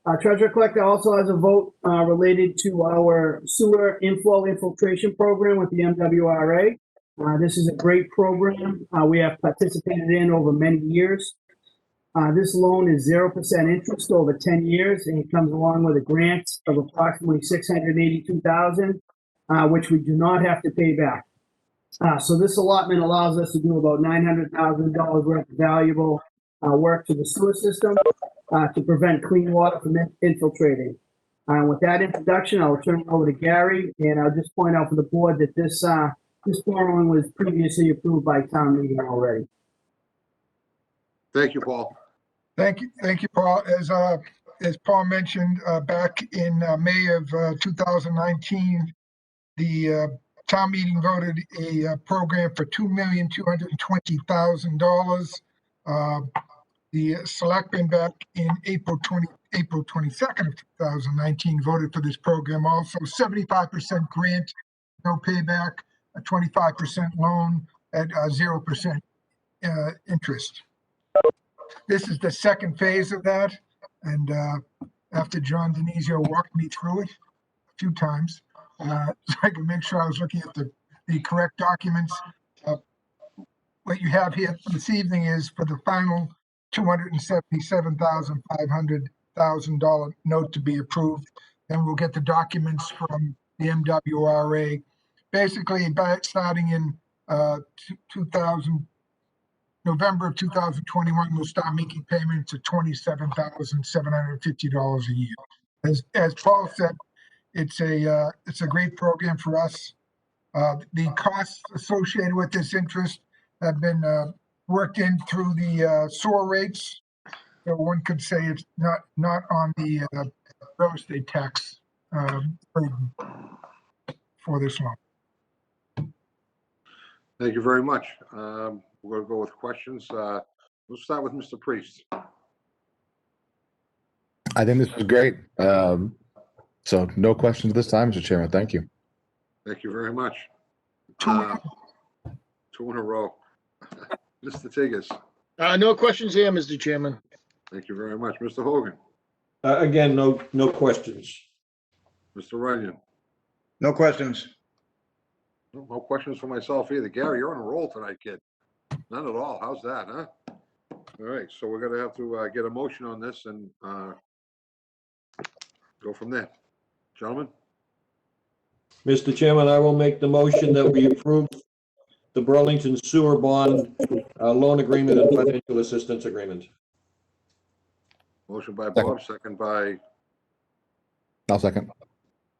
Our treasurer collector also has a vote related to our sewer inflow infiltration program with the MWRA. This is a great program we have participated in over many years. This loan is 0% interest over 10 years, and it comes along with a grant of approximately $682,000, which we do not have to pay back. So this allotment allows us to do about $900,000 worth of valuable work to the sewer system to prevent clean water from infiltrating. With that introduction, I'll turn it over to Gary, and I'll just point out for the board that this borrowing was previously approved by town meeting already. Thank you, Paul. Thank you, Paul. As Paul mentioned, back in May of 2019, the town meeting voted a program for $2,220,000. The selectmen back in April 22nd of 2019 voted for this program also. 75% grant, no payback, a 25% loan at 0% interest. This is the second phase of that, and after John Denizio walked me through it a few times, so I can make sure I was looking at the correct documents. What you have here this evening is for the final $277,500 note to be approved. Then we'll get the documents from the MWRA. Basically, starting in November of 2021, we'll start making payments of $27,750 a year. As Paul said, it's a great program for us. The costs associated with this interest have been worked in through the sewer rates. So one could say it's not on the real estate tax burden for this loan. Thank you very much. We're going to go with questions. We'll start with Mr. Priest. I think this was great. So no questions this time, Mr. Chairman. Thank you. Thank you very much. Two in a row. Mr. Tigas. No questions here, Mr. Chairman. Thank you very much. Mr. Hogan. Again, no questions. Mr. Runyon. No questions. No questions for myself either. Gary, you're on a roll tonight, kid. None at all. How's that, huh? All right, so we're gonna have to get a motion on this and go from there. Gentlemen? Mr. Chairman, I will make the motion that we approve the Burlington Sewer Bond loan agreement and financial assistance agreement. Motion by Bob, second by I'll second.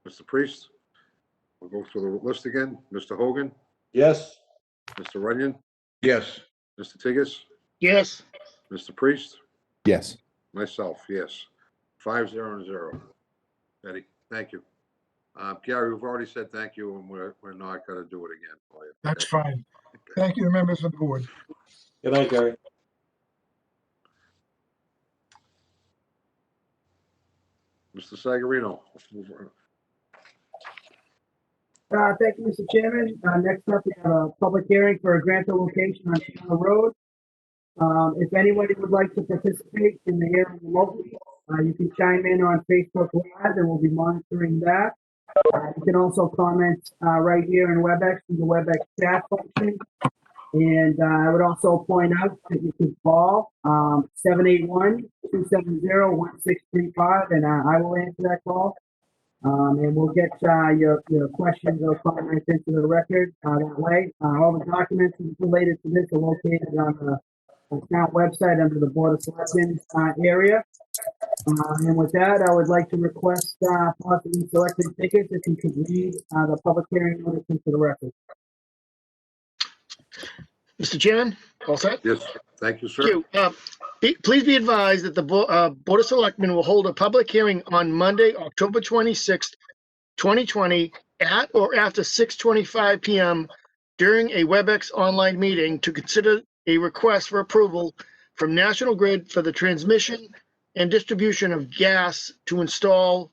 Mr. Priest. We'll go through the list again. Mr. Hogan, Yes? Mr. Runyon, Yes. Mr. Tigas, Yes. Mr. Priest, Yes. myself, yes. 5-0-0. Eddie, thank you. Gary, we've already said thank you, and we're not gonna do it again for you. That's fine. Thank you, members of the board. Good night, Gary. Mr. Sagarino. Thank you, Mr. Chairman. Next up, we have a public hearing for a grant of location on Channel Road. If anybody would like to participate in the hearing remotely, you can chime in on Facebook Live and we'll be monitoring that. You can also comment right here in WebEx through the WebEx chat function. And I would also point out that you can call 781-270-1635 and I will answer that call. And we'll get your questions or comments into the record that way. All the documents related to this are located on the town website under the Board of Selectmen area. And with that, I would like to request possibly Selectmen tickets if you could read the public hearing notice into the record. Mr. Chairman, all set? Yes, thank you, sir. Thank you. Please be advised that the Board of Selectmen will hold a public hearing on Monday, October 26th, 2020, at or after 6:25 p.m. during a WebEx online meeting to consider a request for approval from National Grid for the transmission and distribution of gas to install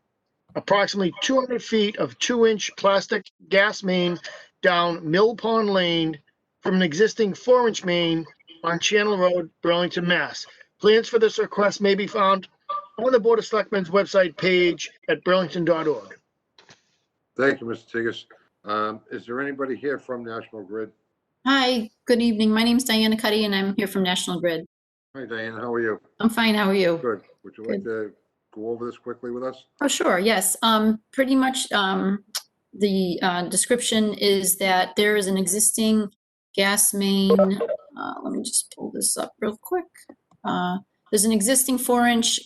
approximately 200 feet of 2-inch plastic gas main down Mill Pond Lane from an existing 4-inch main on Channel Road, Burlington, Mass. Plans for this request may be found on the Board of Selectmen's website page at burlington.org. Thank you, Mr. Tigas. Is there anybody here from National Grid? Hi, good evening. My name is Diana Cuddy and I'm here from National Grid. Hi, Diane, how are you? I'm fine, how are you? Good. Would you like to go over this quickly with us? Oh, sure, yes. Pretty much the description is that there is an existing gas main. Let me just pull this up real quick. There's an existing 4-inch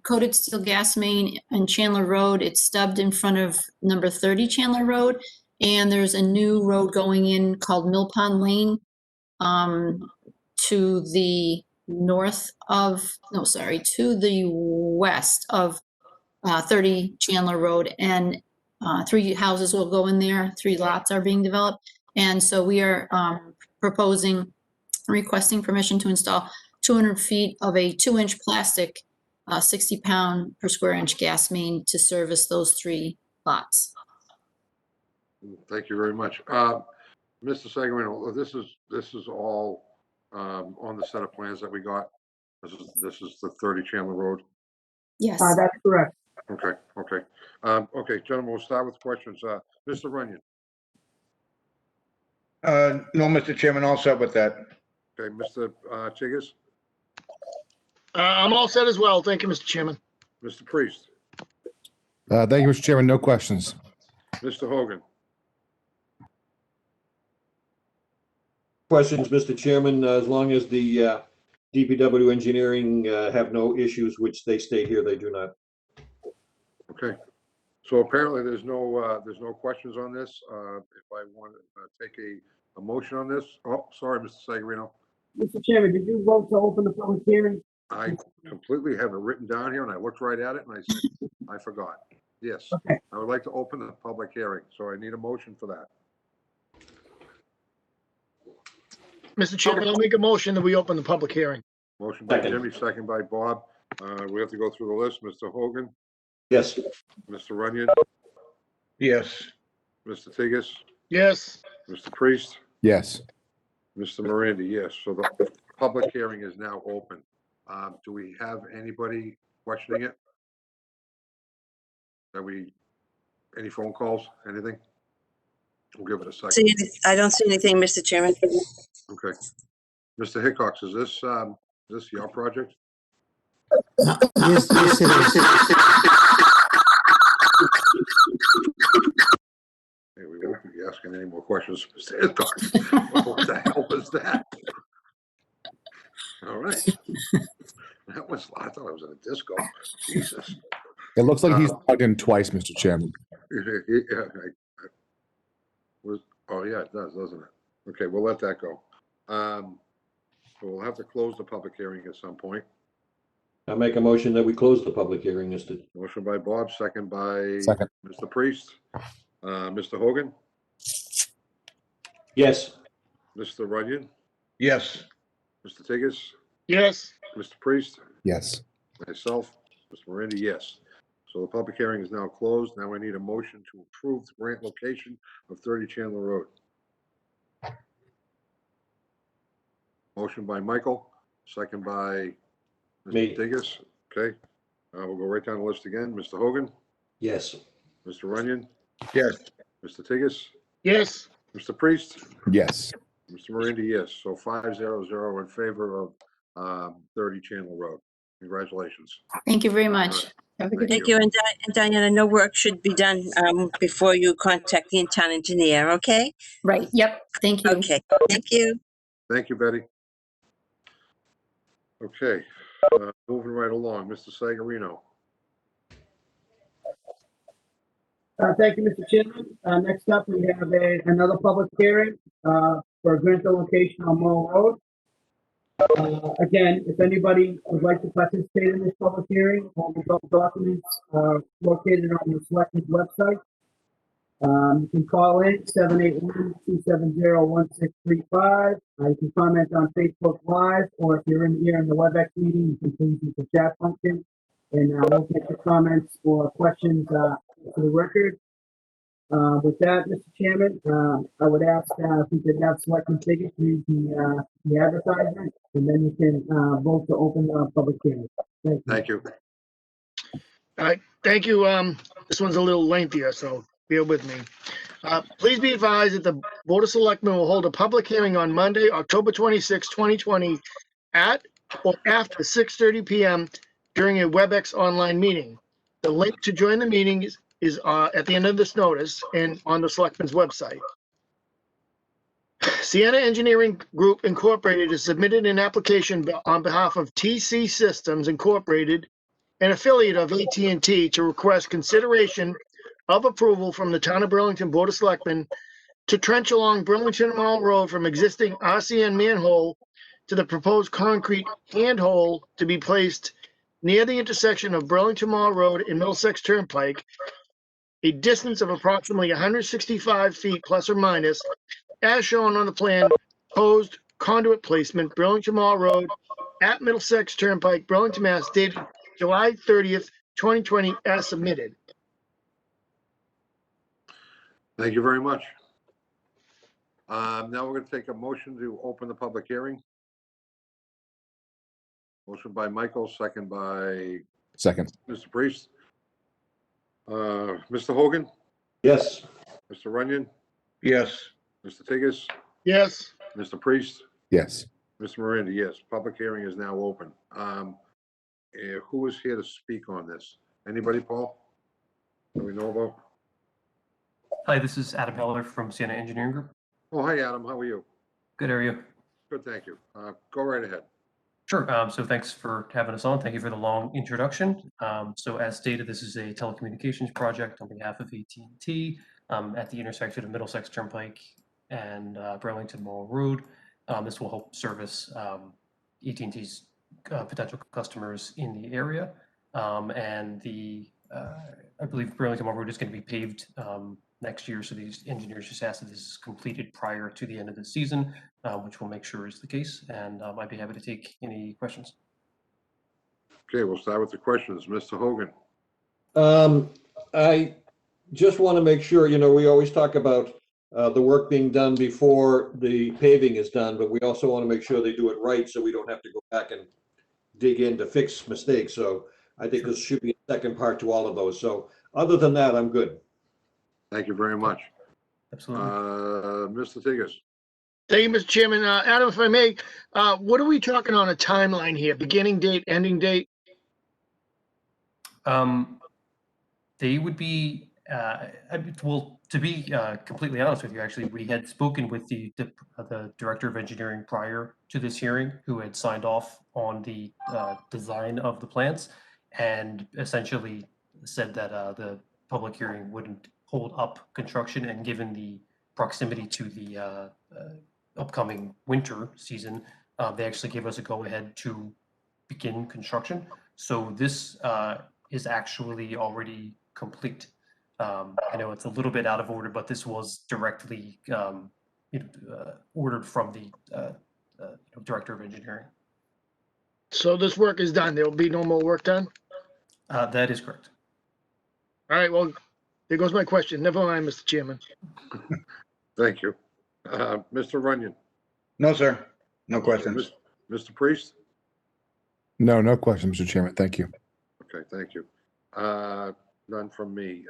coated steel gas main on Chandler Road. It's stubbed in front of number 30 Chandler Road. And there's a new road going in called Mill Pond Lane to the to the west of 30 Chandler Road. And 3 houses will go in there, 3 lots are being developed. And so we are requesting permission to install 200 feet of a 2-inch plastic 60-pound per square inch gas main to service those 3 lots. Thank you very much. Mr. Sagarino, this is all on the set of plans that we got. This is the 30 Chandler Road. Yes. That's correct. Okay. Okay, gentlemen, we'll start with questions. Mr. Runyon. No, Mr. Chairman, all set with that. Okay, Mr. Tigas, I'm all set as well. Thank you, Mr. Chairman. Mr. Priest, Thank you, Mr. Chairman. No questions. Mr. Hogan. Questions, Mr. Chairman, as long as the DPW engineering have no issues, which they state here they do not. Okay. So apparently there's no questions on this. If I want to take a motion on this. Oh, sorry, Mr. Sagarino. Mr. Chairman, did you vote to open the public hearing? I completely have it written down here and I looked right at it and I said, I forgot. Yes. Okay. I would like to open the public hearing, so I need a motion for that. Mr. Chairman, I'll make a motion that we open the public hearing. Motion by Second. Jimmy, second by Bob. We have to go through the list. Mr. Hogan, Yes. Mr. Runyon, Yes. Mr. Tigas, Yes. Mr. Priest, Yes. Mr. Miranda, yes. So the public hearing is now open. Do we have anybody questioning it? Any phone calls, anything? We'll give it a second. I don't see anything, Mr. Chairman. Okay. Mr. Hickox, is this this your project? Yes, yes, it is. Hey, we won't be asking any more questions. What the hell was that? All right. That was, I thought I was in a disco. Jesus. It looks like he's plugged in twice, Mr. Chairman. Yeah, oh, yeah, it does, doesn't it? Okay, we'll let that go. We'll have to close the public hearing at some point. I make a motion that we close the public hearing, Mr. Motion by Bob, second by Second. Mr. Priest. Mr. Hogan, Yes. Mr. Runyon, Yes. Mr. Tigas, Yes. Mr. Priest, Yes. myself, Mr. Miranda, yes. So the public hearing is now closed. Now I need a motion to approve the grant location of 30 Chandler Road. Motion by Michael, second by Mr. Me. Tigas. Okay, we'll go right down the list again. Mr. Hogan, Yes. Mr. Runyon, Yes. Mr. Tigas, Yes. Mr. Priest, Yes. Mr. Miranda, yes. So 5-0-0 in favor of 30 Chandler Road. Congratulations. Thank you very much. Have a good Thank you. And Diana, no work should be done before you contact the town engineer, okay? Right, yep, thank you. Okay, thank you. Thank you, Betty. Okay, moving right along, Mr. Sagarino. Thank you, Mr. Chairman. Next up, we have another public hearing for a grant location on Mall Road. Again, if anybody would like to participate in this public hearing, all the documents are located on the Selectmen's website. You can call in 781-270-1635. You can comment on Facebook Live, or if you're in here in the WebEx meeting, you can please use the chat function, and we'll get your comments or questions for the record. With that, Mr. Chairman, I would ask if we could have Selectman Tigas read the advertisement, and then you can vote to open the public hearing. Thank you. All right, thank you. This one's a little lengthier, so bear with me. Please be advised that the Board of Selectmen will hold a public hearing on Monday, October 26, 2020 at or after 6:30 p.m. during a WebEx online meeting. The link to join the meeting is at the end of this notice and on the Selectmen's website. Sienna Engineering Group Incorporated has submitted an application on behalf of TC Systems Incorporated, an affiliate of AT&T, to request consideration of approval from the Town of Burlington Board of Selectmen to trench along Burlington Mall Road from existing RCN manhole to the proposed concrete handhole to be placed near the intersection of Burlington Mall Road and Middlesex Turnpike, a distance of approximately 165 feet plus or minus, as shown on the plan. Proposed conduit placement, Burlington Mall Road at Middlesex Turnpike, Burlington, Mass, dated July 30th, 2020, as submitted. Thank you very much. Now we're going to take a motion to open the public hearing. Motion by Michael, second by Second. Mr. Priest. Mr. Hogan, Yes. Mr. Runyon, Yes. Mr. Tigas, Yes. Mr. Priest, Yes. Mr. Miranda, yes. Public hearing is now open. Who is here to speak on this? Anybody, Paul? Do we know about? Hi, this is Adam Heller from Sienna Engineering Group. Oh, hi, Adam. How are you? Good, how are you? Good, thank you. Go right ahead. Sure. So thanks for having us on. Thank you for the long introduction. So as stated, this is a telecommunications project on behalf of AT&T at the intersection of Middlesex Turnpike and Burlington Mall Road. This will help service AT&T's potential customers in the area. And I believe Burlington Mall Road is going to be paved next year. So these engineers just asked that this is completed prior to the end of the season, which we'll make sure is the case. And I'd be happy to take any questions. Okay, we'll start with the questions. Mr. Hogan. I just want to make sure, we always talk about the work being done before the paving is done, but we also want to make sure they do it right so we don't have to go back and dig in to fix mistakes. So I think this should be a second part to all of those. So other than that, I'm good. Thank you very much. Absolutely. Mr. Tigas. Thank you, Mr. Chairman. Adam, if I may, what are we talking on a timeline here? Beginning date, ending date? They would be, well, to be completely honest with you, actually, we had spoken with the Director of Engineering prior to this hearing, who had signed off on the design of the plants, and essentially said that the public hearing wouldn't hold up construction, and given the proximity to the upcoming winter season, they actually gave us a go-ahead to begin construction. So this is actually already complete. I know it's a little bit out of order, but this was directly ordered from the Director of Engineering. So this work is done. There will be no more work done? That is correct. All right, well, there goes my question. Never mind, Mr. Chairman. Thank you. Mr. Runyon? No, sir. No questions. Mr. Priest? No, no question, Mr. Chairman. Thank you. Okay, thank you. None from me.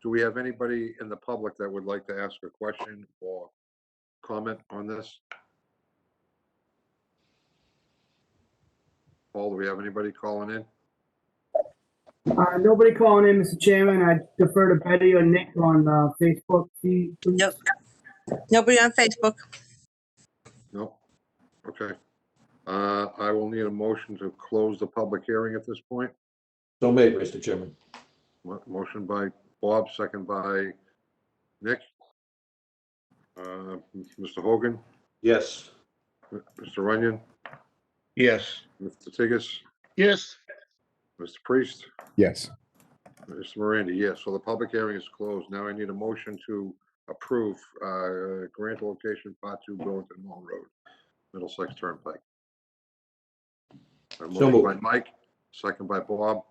Do we have anybody in the public that would like to ask a question or comment on this? Paul, do we have anybody calling in? Nobody calling in, Mr. Chairman. I defer to Betty or Nick on Facebook. Nope. Nobody on Facebook. No? Okay. I will need a motion to close the public hearing at this point. So made, Mr. Chairman. Motion by Bob, second by Nick. Mr. Hogan, Yes. Mr. Runyon, Yes. Mr. Tigas, Yes. Mr. Priest, Yes. Mr. Miranda, yes. So the public hearing is closed. Now I need a motion to approve grant location Part 2 Burlington Mall Road, Middlesex Turnpike. A motion by Mike, second by Bob.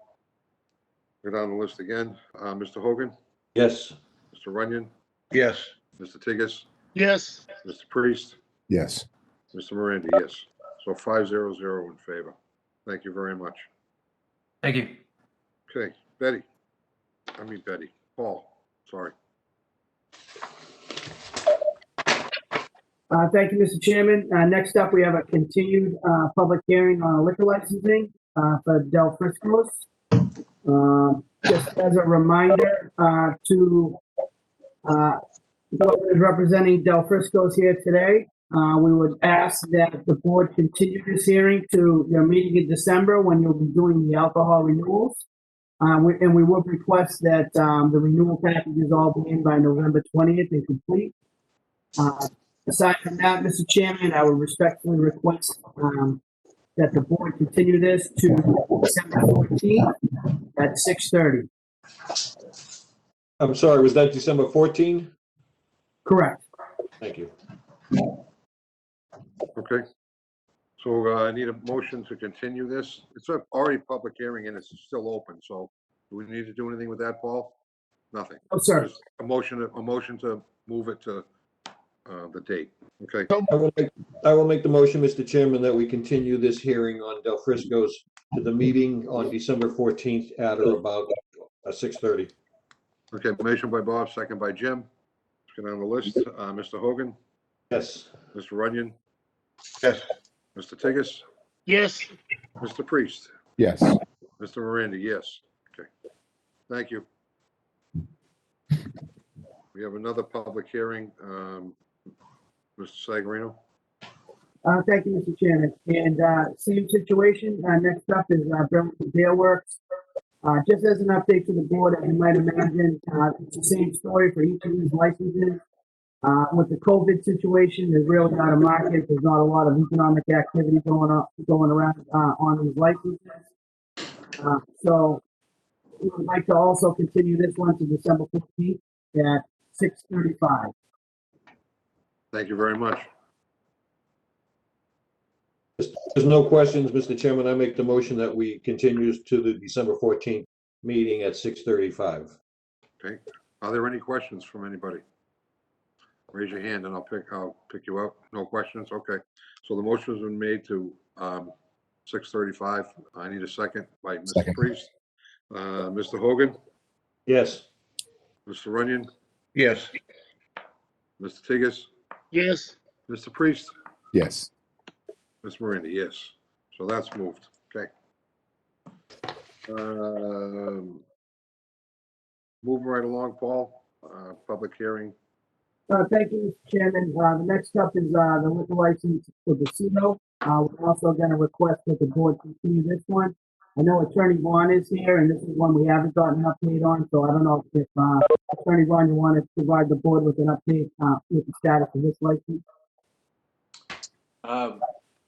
Go down the list again. Mr. Hogan, Yes. Mr. Runyon, Yes. Mr. Tigas, Yes. Mr. Priest, Yes. Mr. Miranda, yes. So 5-0-0 in favor. Thank you very much. Thank you. Okay, Betty, Paul, sorry. Thank you, Mr. Chairman. Next up, we have a continued public hearing on liquor licensing for Del Friscos. Just as a reminder to whoever is representing Del Friscos here today, we would ask that the board continue this hearing to your meeting in December when you'll be doing the alcohol renewals. And we would request that the renewal packages all be in by November 20th and complete. Aside from that, Mr. Chairman, I would respectfully request that the board continue this to December 14th at 6:30. I'm sorry, was that December 14? Correct. Thank you. Okay. So I need a motion to continue this. It's already public hearing and it's still open. So do we need to do anything with that, Paul? Nothing. Oh, sir. Just a motion to move it to the date. Okay. I will make the motion, Mr. Chairman, that we continue this hearing on Del Friscos to the meeting on December 14th at or about 6:30. Okay, motion by Bob, second by Jim. Let's get on the list. Mr. Hogan, Yes. Mr. Runyon, Yes. Mr. Tigas, Yes. Mr. Priest, Yes. Mr. Miranda, yes. Okay. Thank you. We have another public hearing. Mr. Sagarino. Thank you, Mr. Chairman. And same situation. Next up is Burlington Beer Works. Just as an update to the board, as you might imagine, it's the same story for each of these licenses. With the COVID situation, there's really not a market. There's not a lot of economic activity going around on these licenses. So we would like to also continue this one to December 15th at 6:35. Thank you very much. There's no questions, Mr. Chairman. I make the motion that we continue to the December 14th meeting at 6:35. Okay. Are there any questions from anybody? Raise your hand and I'll pick you up. No questions? Okay. So the motion has been made to 6:35. I need a second by Mr. Second. Priest. Mr. Hogan, Yes. Mr. Runyon, Yes. Mr. Tigas, Yes. Mr. Priest? Yes. Ms. Miranda, yes. So that's moved. Okay. Moving right along, Paul, public hearing. Thank you, Mr. Chairman. The next up is the liquor license for Casino. We're also going to request that the board continue this one. I know Attorney Vaughn is here, and this is one we haven't gotten an update on, so I don't know if Attorney Vaughn, you want to provide the board with an update with the status of this license?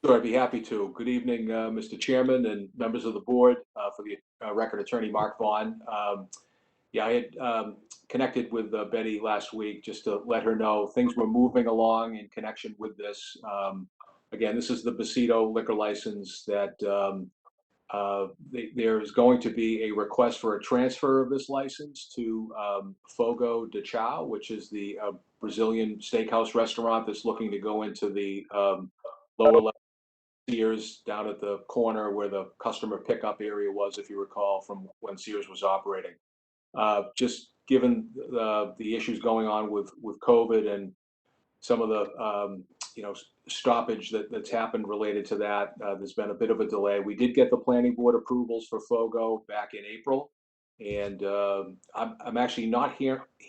Sure, I'd be happy to. Good evening, Mr. Chairman and members of the board. For the record, Attorney Mark Vaughn. Yeah, I had connected with Betty last week just to let her know things were moving along in connection with this. Again, this is the Bacito liquor license that there's going to be a request for a transfer of this license to Fogo de Chao, which is the Brazilian steakhouse restaurant that's looking to go into the lower level Sears down at the corner where the customer pickup area was, if you recall, from when Sears was operating. Just given the issues going on with COVID and some of the stoppage that's happened related to that, there's been a bit of a delay. We did get the planning board approvals for Fogo back in April, and I'm actually not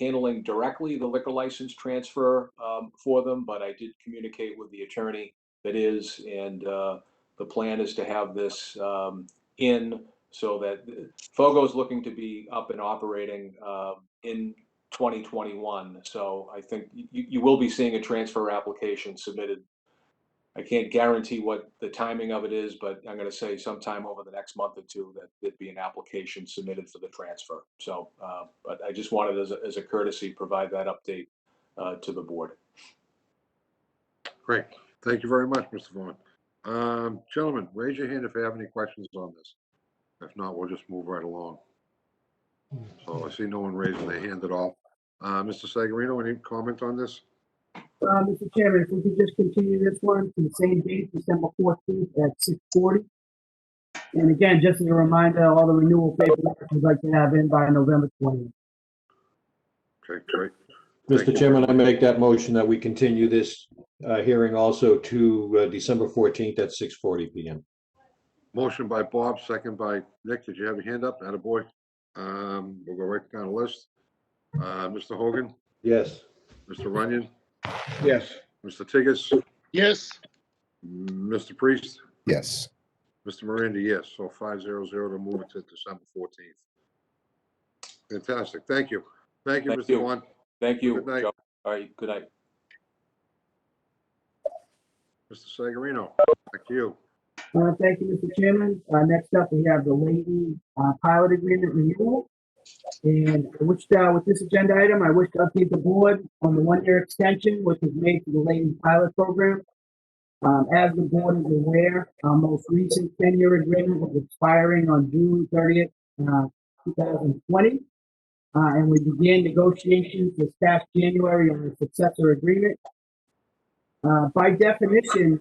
handling directly the liquor license transfer for them, but I did communicate with the attorney that is, and the plan is to have this in so that Fogo is looking to be up and operating in 2021. So I think you will be seeing a transfer application submitted. I can't guarantee what the timing of it is, but I'm going to say sometime over the next month or two that there'd be an application submitted for the transfer. So, but I just wanted as a courtesy provide that update to the board. Great. Thank you very much, Mr. Vaughn. Gentlemen, raise your hand if you have any questions on this. If not, we'll just move right along. So I see no one raising their hand at all. Mr. Sagarino, any comment on this? Mr. Chairman, if we could just continue this one to the same date, December 14th at 6:40. And again, just as a reminder, all the renewal paperwork we'd like to have in by November 20th. Okay, great. Mr. Chairman, I make that motion that we continue this hearing also to December 14th at 6:40 p.m. Motion by Bob, second by Nick. Did you have your hand up? Attaboy. We'll go right down the list. Mr. Hogan? Yes. Mr. Runyon? Yes. Mr. Tigas? Yes. Mr. Priest? Yes. Mr. Miranda, yes. So 5-0-0 to move it to December 14th. Fantastic. Thank you. Thank you, Mr. Vaughn. Thank you. Good night. Joe. All right. Good night. Mr. Sagarino, back to you. Thank you, Mr. Chairman. Next up, we have the Lady pilot agreement renewal. And with this agenda item, I wish to update the board on the one-year extension, which was made to the Lady pilot program. As the board is aware, our most recent 10-year agreement was expiring on June 30th, 2020. And we began negotiations this past January on a successor agreement. By definition,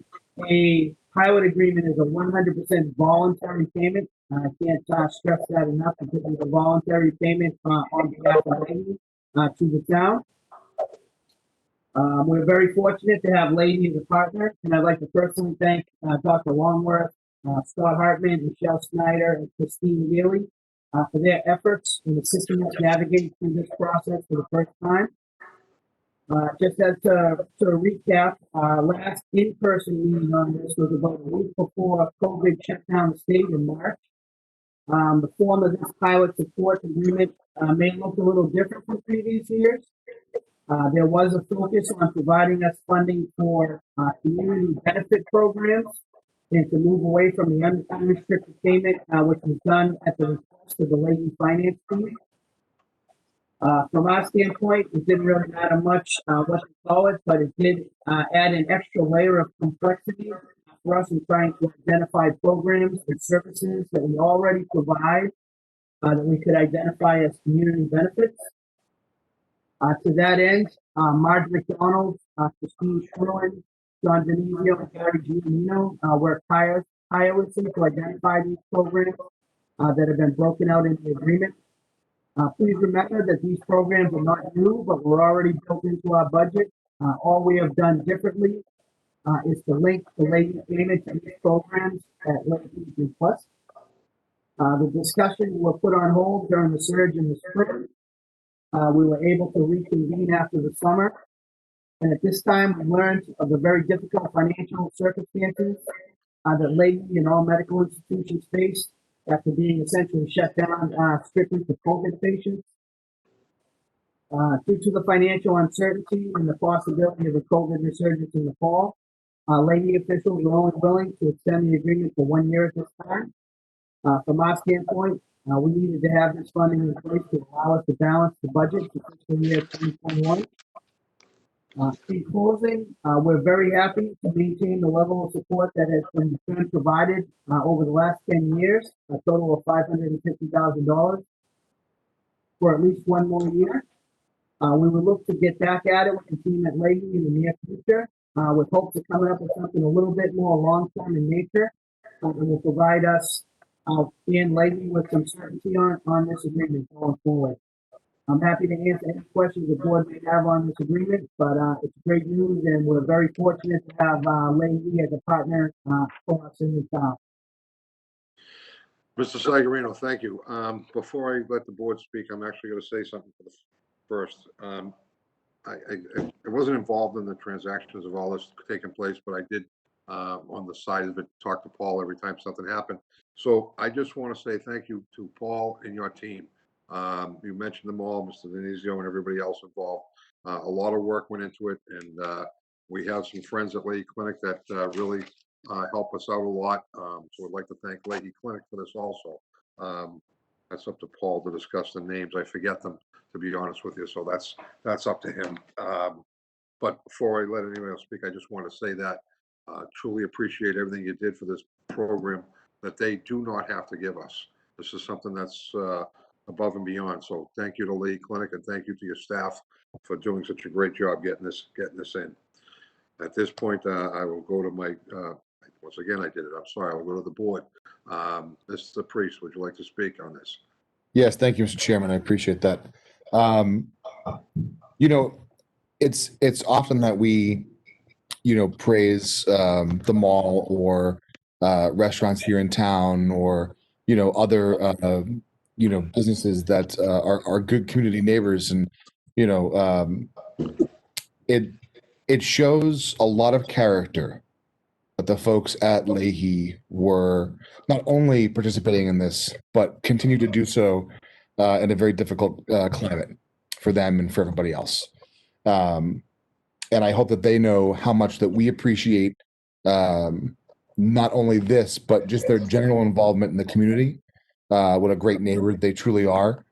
a pilot agreement is a 100% voluntary payment. I can't stress that enough because it's a voluntary payment on behalf of Lady to the town. We're very fortunate to have Lady as a partner, and I'd like to personally thank Dr. Longworth, Scott Hartman, Michelle Snyder, and Christine Neely for their efforts in assisting us navigate through this process for the first time. Just as to recap, our last in-person meeting on this was about a week before COVID shut down the state in March. The form of this pilot support agreement may look a little different from previous years. There was a focus on providing us funding for community benefit programs and to move away from the unrestricted payment, which was done at the request of the Lady Finance team. From our standpoint, it didn't really matter much what they call it, but it did add an extra layer of complexity for us in trying to identify programs and services that we already provide that we could identify as community benefits. To that end, Marge McDonald, Christine Schruin, John Denizio, and Gary Giannino worked tirelessly to identify these programs that have been broken out in the agreement. Please remember that these programs are not new, but were already built into our budget. All we have done differently is to link the Leahy payment to these programs at Leahy's request. The discussion was put on hold during the surge in the spring. We were able to reconvene after the summer. And at this time, we learned of the very difficult financial circumstances that Leahy and all medical institutions faced after being essentially shut down strictly to COVID patients. Due to the financial uncertainty and the possibility of a COVID resurgence in the fall, Leahy officials were only willing to extend the agreement for 1 year at this time. From our standpoint, we needed to have this funding in place to allow us to balance the budget for fiscal year 2021. In closing, we're very happy to maintain the level of support that has been provided over the last 10 years, a total of $550,000 for at least 1 more year. We will look to get back at it with the team at Leahy in the near future, with hopes of coming up with something a little bit more long-term in nature, and will provide us and Leahy with some certainty on this agreement going forward. I'm happy to answer any questions the board may have on this agreement, but it's great news, and we're very fortunate to have Leahy as a partner for us in this town. Mr. Sagarino, thank you. Before I let the board speak, I'm actually going to say something for the first. I wasn't involved in the transactions of all this taking place, but I did, on the side of it, talk to Paul every time something happened. So I just want to say thank you to Paul and your team. You mentioned them all, Mr. Denizio and everybody else involved. A lot of work went into it, and we have some friends at Leahy Clinic that really help us out a lot. So I'd like to thank Leahy Clinic for this also. That's up to Paul to discuss the names. I forget them, to be honest with you, so that's up to him. But before I let anyone else speak, I just want to say that truly appreciate everything you did for this program that they do not have to give us. This is something that's above and beyond. So thank you to Leahy Clinic, and thank you to your staff for doing such a great job getting this in. At this point, I will go to my, once again, I did it. I'm sorry. I'll go to the board. Mr. Priest, would you like to speak on this? Yes, thank you, Mr. Chairman. I appreciate that. It's often that we, praise the mall or restaurants here in town, or other businesses that are good community neighbors, and it shows a lot of character that the folks at Leahy were not only participating in this, but continue to do so in a very difficult climate for them and for everybody else. And I hope that they know how much that we appreciate not only this, but just their general involvement in the community. What a great neighbor they truly are,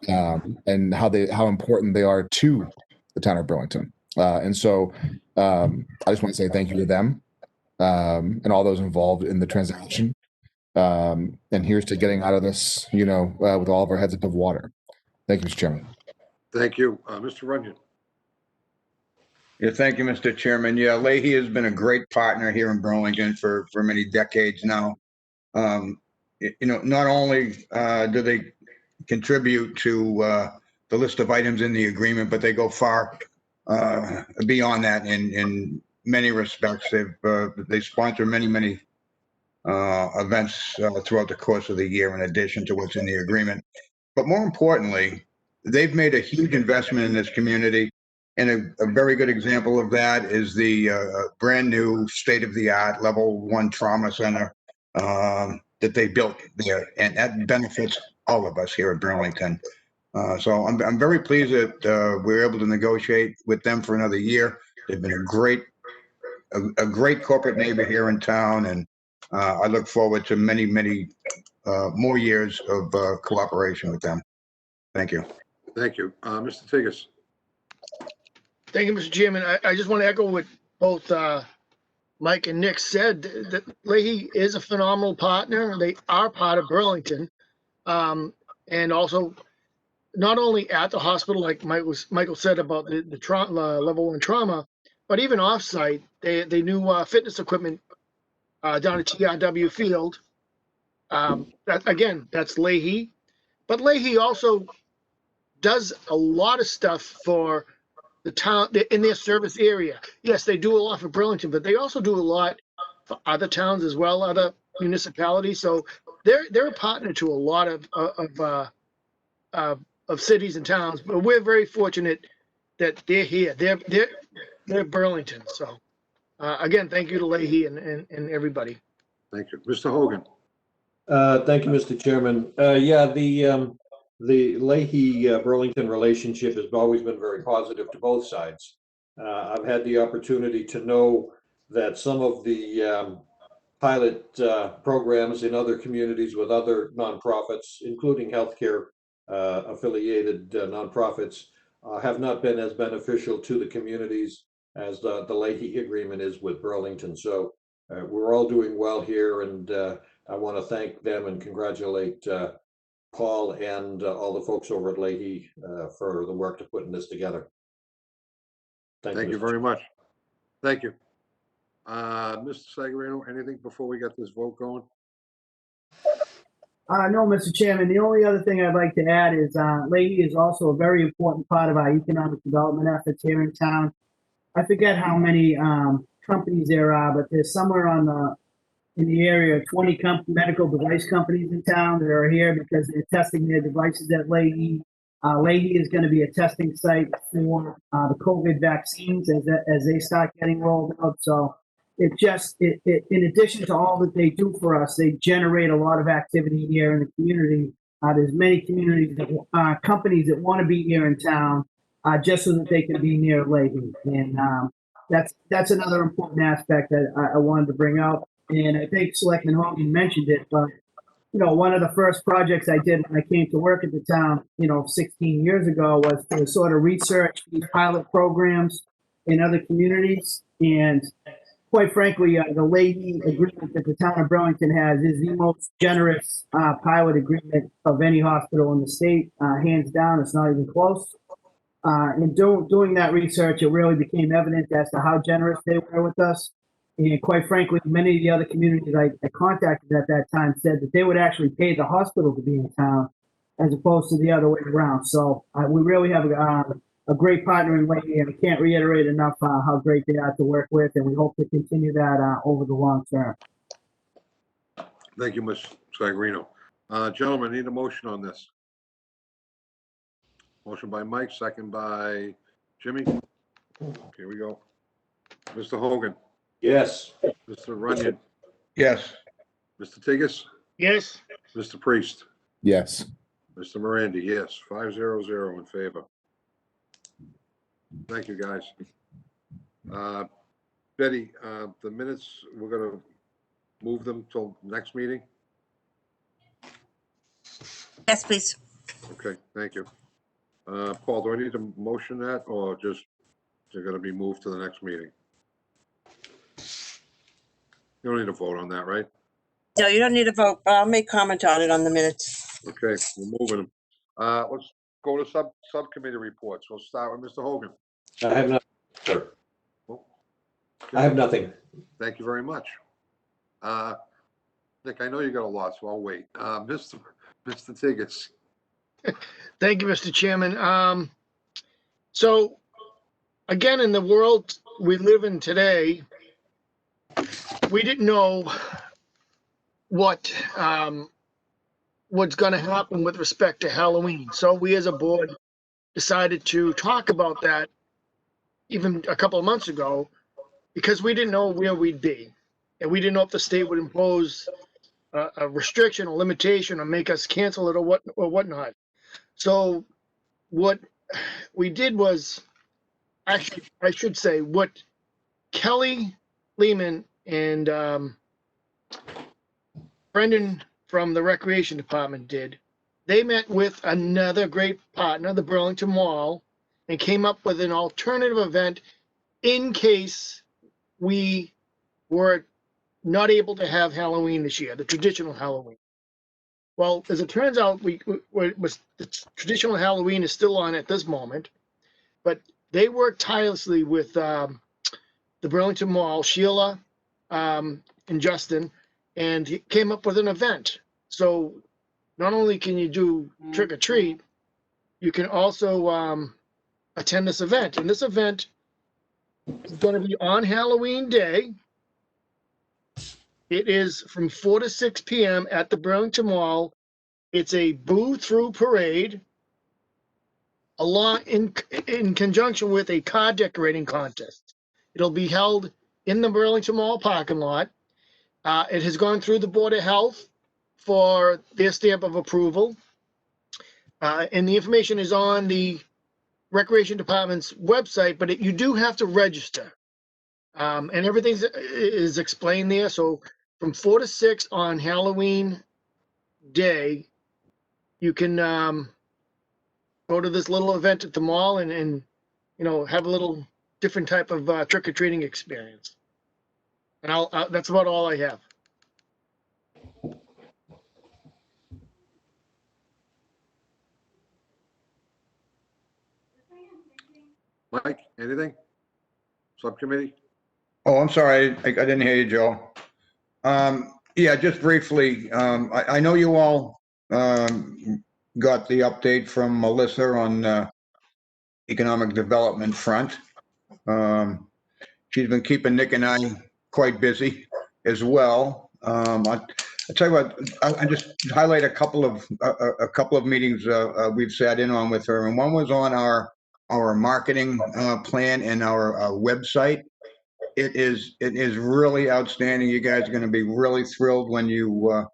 and how important they are to the town of Burlington. And so I just want to say thank you to them and all those involved in the transaction. And here's to getting out of this, with all of our heads above water. Thank you, Mr. Chairman. Thank you. Mr. Runyon. Yeah, thank you, Mr. Chairman. Yeah, Leahy has been a great partner here in Burlington for many decades now. Not only do they contribute to the list of items in the agreement, but they go far beyond that in many respects. They sponsor many events throughout the course of the year, in addition to what's in the agreement. But more importantly, they've made a huge investment in this community. And a very good example of that is the brand new state-of-the-art level 1 trauma center that they built there, and that benefits all of us here at Burlington. So I'm very pleased that we were able to negotiate with them for another year. They've been a great corporate neighbor here in town, and I look forward to many more years of cooperation with them. Thank you. Thank you. Mr. Tigas. Thank you, Mr. Chairman. I just want to echo what both Mike and Nick said, that Leahy is a phenomenal partner. They are part of Burlington. And also, not only at the hospital, like Michael said about the level 1 trauma, but even offsite, they new fitness equipment down at TRW Field. That's Leahy. But Leahy also does a lot of stuff for the town, in their service area. Yes, they do a lot for Burlington, but they also do a lot for other towns as well, other municipalities. So they're a partner to a lot of cities and towns. But we're very fortunate that they're here. They're Burlington. So again, thank you to Leahy and everybody. Thank you. Mr. Hogan? Thank you, Mr. Chairman. Yeah, the Leahy-Burlington relationship has always been very positive to both sides. I've had the opportunity to know that some of the pilot programs in other communities with other nonprofits, including healthcare affiliated nonprofits, have not been as beneficial to the communities as the Leahy agreement is with Burlington. So we're all doing well here, and I want to thank them and congratulate Paul and all the folks over at Leahy for the work to putting this together. Thank you very much. Thank you. Mr. Sagarino, anything before we get this vote going? No, Mr. Chairman. The only other thing I'd like to add is Leahy is also a very important part of our economic development efforts here in town. I forget how many companies there are, but there's somewhere in the area 20 medical device companies in town that are here because they're testing their devices at Leahy. Leahy is going to be a testing site for the COVID vaccines as they start getting rolled out. So it in addition to all that they do for us, they generate a lot of activity here in the community. There's many communities companies that want to be here in town just so that they can be near Leahy. And that's another important aspect that I wanted to bring up. And I think Selectman Hogan mentioned it, but one of the first projects I did when I came to work at the town, 16 years ago, was to sort of research these pilot programs in other communities. And quite frankly, the Leahy agreement that the town of Burlington has is the most generous pilot agreement of any hospital in the state, hands down. It's not even close. In doing that research, it really became evident as to how generous they were with us. And quite frankly, many of the other communities I contacted at that time said that they would actually pay the hospital to be in town as opposed to the other way around. So we really have a great partner in Leahy, and I can't reiterate enough how great they are to work with, and we hope to continue that over the long term. Thank you, Mr. Sagarino. Gentlemen, need a motion on this. Motion by Mike, second by Jimmy. Here we go. Mr. Hogan? Yes. Mr. Runyon? Yes. Mr. Tigas? Yes. Mr. Priest? Yes. Mr. Morandi, yes. 5-0-0 in favor. Thank you, guys. Betty, the minutes, we're going to move them till next meeting? Yes, please. Okay, thank you. Paul, do I need to motion that, or just they're going to be moved to the next meeting? You don't need to vote on that, right? No, you don't need a vote, but I'll make comment on it on the minutes. Okay, we're moving them. Let's go to subcommittee reports. We'll start with Mr. Hogan. I have nothing, sir. I have nothing. Thank you very much. Nick, I know you got a lot, so I'll wait. Mr. Tigas. Thank you, Mr. Chairman. So again, in the world we live in today, we didn't know what's going to happen with respect to Halloween. So we as a board decided to talk about that even a couple of months ago because we didn't know where we'd be. And we didn't know if the state would impose a restriction, a limitation, or make us cancel it or whatnot. So what we did was, actually, I should say, what Kelly Lehman and Brendan from the Recreation Department did, they met with another great partner, the Burlington Mall, and came up with an alternative event in case we were not able to have Halloween this year, the traditional Halloween. Well, as it turns out, the traditional Halloween is still on at this moment, but they worked tirelessly with the Burlington Mall, Sheila and Justin, and he came up with an event. So not only can you do trick or treat, you can also attend this event. And this event is going to be on Halloween Day. It is from 4 to 6 p.m. at the Burlington Mall. It's a Boo Through Parade, along in conjunction with a car decorating contest. It'll be held in the Burlington Mall parking lot. It has gone through the Board of Health for their stamp of approval. And the information is on the Recreation Department's website, but you do have to register. And everything is explained there. So from 4 to 6 on Halloween Day, you can go to this little event at the mall and have a little different type of trick-or-treating experience. And that's about all I have. Mike, anything? Subcommittee? Oh, I'm sorry. I didn't hear you, Joe. Yeah, just briefly, I know you all got the update from Melissa on economic development front. She's been keeping Nick and I quite busy as well. I tell you what, I just highlight a couple of meetings we've sat in on with her, and one was on our marketing plan and our website. It is really outstanding. You guys are going to be really thrilled when you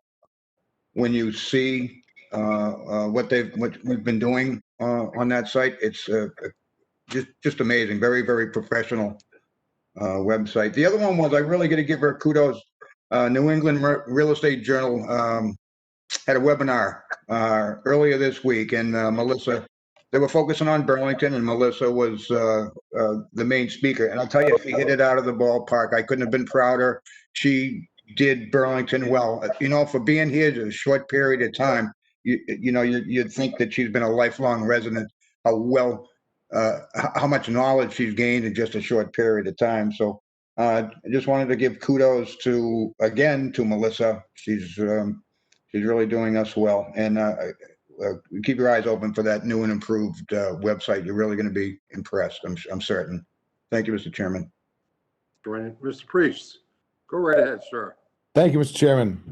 see what we've been doing on that site. It's just amazing. Very, very professional website. The other one was, I really got to give her kudos. New England Real Estate Journal had a webinar earlier this week, and Melissa, they were focusing on Burlington, and Melissa was the main speaker. And I'll tell you, she hit it out of the ballpark. I couldn't have been prouder. She did Burlington well. For being here a short period of time, you'd think that she's been a lifelong resident. How much knowledge she's gained in just a short period of time. So I just wanted to give kudos to Melissa. She's really doing us well. And keep your eyes open for that new and improved website. You're really going to be impressed, I'm certain. Thank you, Mr. Chairman. Mr. Priest, go right ahead, sir. Thank you, Mr. Chairman.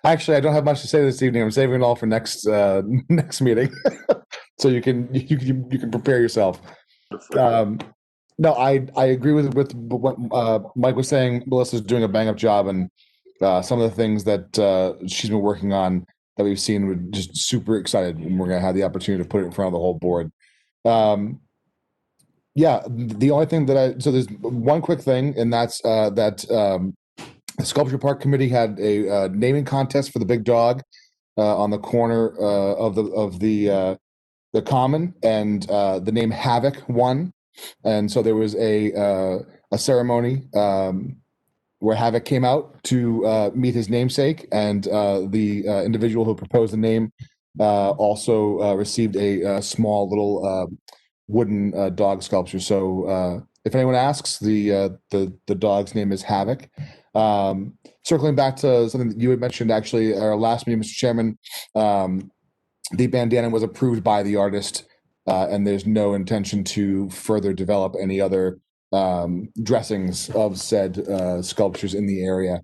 Actually, I don't have much to say this evening. I'm saving it all for next meeting, so you can prepare yourself. No, I agree with what Mike was saying. Melissa's doing a bang up job, and some of the things that she's been working on that we've seen, we're just super excited, and we're going to have the opportunity to put it in front of the whole board. Yeah, the only thing so there's one quick thing, and that's that the Sculpture Park Committee had a naming contest for the big dog on the corner of the Common, and the name Havoc won. And so there was a ceremony where Havoc came out to meet his namesake, and the individual who proposed the name also received a small little wooden dog sculpture. So if anyone asks, the dog's name is Havoc. Circling back to something that you had mentioned actually at our last meeting, Mr. Chairman, the bandana was approved by the artist, and there's no intention to further develop any other dressings of said sculptures in the area.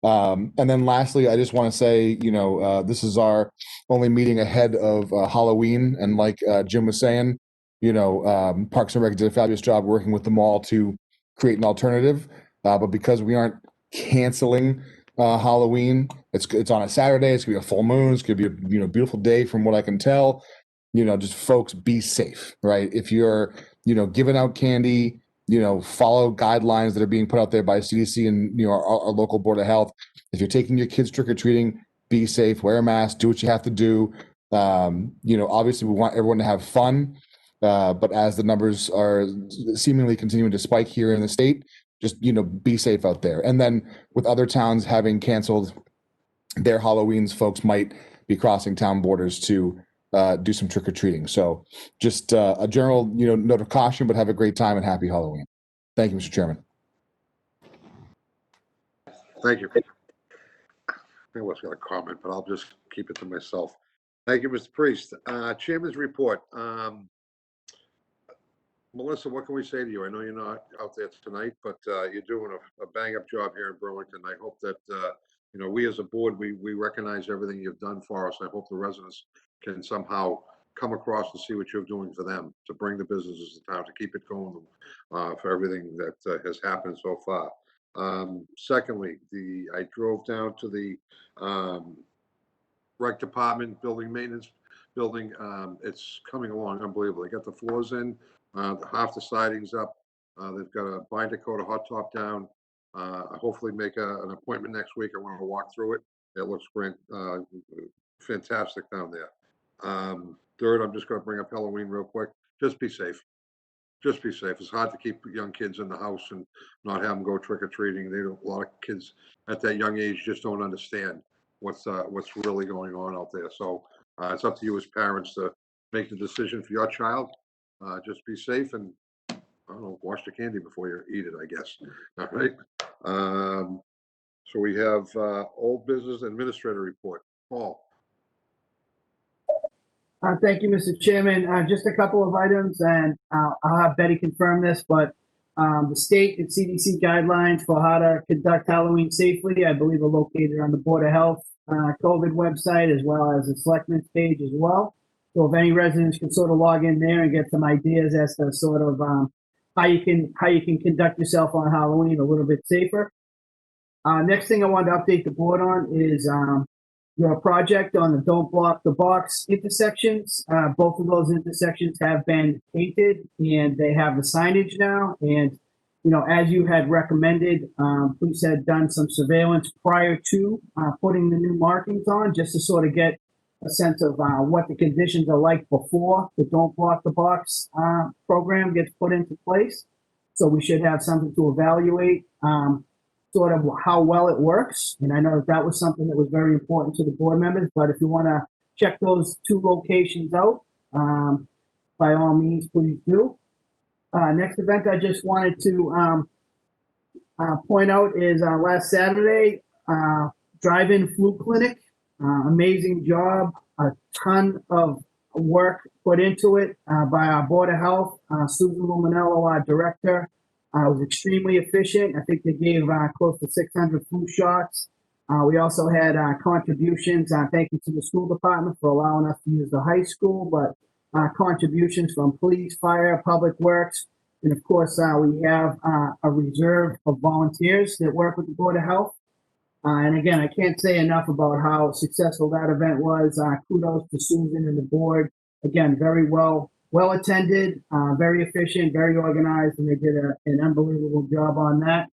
And then lastly, I just want to say, this is our only meeting ahead of Halloween. And like Jim was saying, Parks and Rec did a fabulous job working with the mall to create an alternative. But because we aren't canceling Halloween, it's on a Saturday. It's gonna be a full moon. It's gonna be a beautiful day from what I can tell. Just folks, be safe, right? If you're giving out candy, follow guidelines that are being put out there by CDC and our local Board of Health. If you're taking your kids trick-or-treating, be safe, wear a mask, do what you have to do. Obviously we want everyone to have fun, but as the numbers are seemingly continuing to spike here in the state, just be safe out there. And then with other towns having canceled their Halloweens, folks might be crossing town borders to do some trick-or-treating. So just a general note of caution, but have a great time and happy Halloween. Thank you, Mr. Chairman. Thank you. I was going to comment, but I'll just keep it to myself. Thank you, Mr. Priest. Chairman's report. Melissa, what can we say to you? I know you're not out there tonight, but you're doing a bang-up job here in Burlington. I hope that, we as a board, we recognize everything you've done for us. I hope the residents can somehow come across and see what you're doing for them, to bring the businesses to town, to keep it going for everything that has happened so far. Secondly, I drove down to the rec department, building maintenance building. It's coming along unbelievable. They got the floors in, half the siding's up. They've got a binder coat, a hot top down. I hopefully make an appointment next week. I want to walk through it. It looks great, fantastic down there. Third, I'm just going to bring up Halloween real quick. Just be safe. Just be safe. It's hard to keep young kids in the house and not have them go trick or treating. A lot of kids at that young age just don't understand what's really going on out there. So it's up to you as parents to make the decision for your child. Just be safe and, I don't know, wash the candy before you eat it, I guess. All right. So we have old business administrator report. Paul. Thank you, Mr. Chairman. Just a couple of items, and I'll have Betty confirm this, but the state and CDC guidelines for how to conduct Halloween safely, I believe, are located on the Board of Health COVID website, as well as the Selectmen's page as well. So if any residents can sort of log in there and get some ideas as to sort of how you can conduct yourself on Halloween a little bit safer. Next thing I wanted to update the board on is your project on the Don't Block the Box intersections. Both of those intersections have been painted and they have the signage now. And, as you had recommended, police had done some surveillance prior to putting the new markings on, just to sort of get a sense of what the conditions are like before the Don't Block the Box program gets put into place. So we should have something to evaluate sort of how well it works. And I know that was something that was very important to the board members, but if you want to check those two locations out, by all means, please do. Next event I just wanted to point out is last Saturday, drive-in flu clinic. Amazing job, a ton of work put into it by our Board of Health. Susan Luminello, our director, was extremely efficient. I think they gave close to 600 flu shots. We also had contributions. Thank you to the school department for allowing us to use the high school, but contributions from police, fire, public works, and of course we have a reserve of volunteers that work with the Board of Health. And again, I can't say enough about how successful that event was. Kudos to Susan and the board. Again, very well attended, very efficient, very organized, and they did an unbelievable job on that.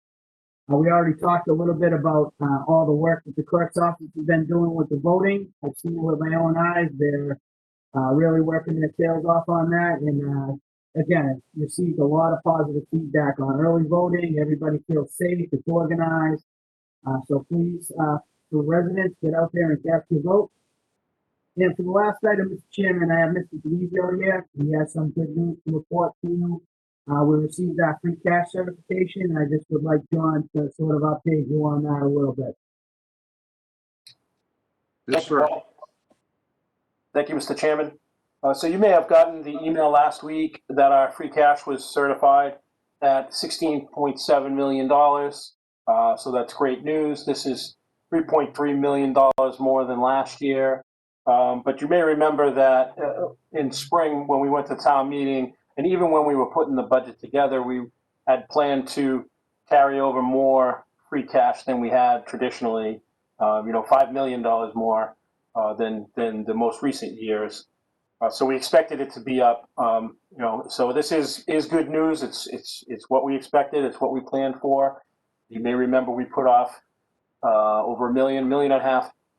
We already talked a little bit about all the work that the clerk's office has been doing with the voting. I've seen it with my own eyes. They're really working their tails off on that. And again, received a lot of positive feedback on early voting. Everybody feels safe, it's organized. So please, for residents, get out there and cast your vote. And for the last item, Mr. Chairman, I have Mr. DeVizio here. He has some good news to report to you. We received our free cash certification. I just would like John to sort of update you on that a little bit. Yes, sir. Thank you, Mr. Chairman. So you may have gotten the email last week that our free cash was certified at $16.7 million. So that's great news. This is $3.3 million more than last year. But you may remember that in spring when we went to town meeting, and even when we were putting the budget together, we had planned to carry over more free cash than we had traditionally, $5 million more than the most recent years. So we expected it to be up, so this is good news. It's what we expected. It's what we planned for. You may remember we put off over $1.5 million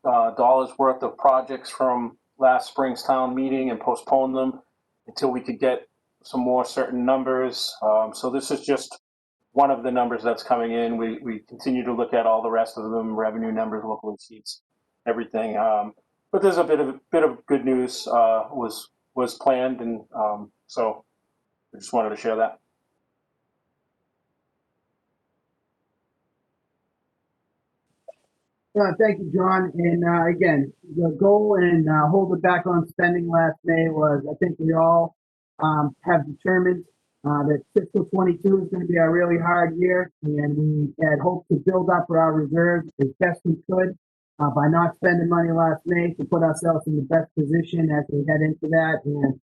dollars worth of projects from last spring's town meeting and postponed them until we could get some more certain numbers. So this is just one of the numbers that's coming in. We continue to look at all the rest of them, revenue numbers, local receipts, everything. But there's a bit of good news was planned, and so I just wanted to share that. Thank you, John. And again, the goal and hold it back on spending last May was, I think we all have determined that fiscal 22 is going to be a really hard year, and we had hoped to build up our reserves as best we could by not spending money last May to put ourselves in the best position as we head into that. And,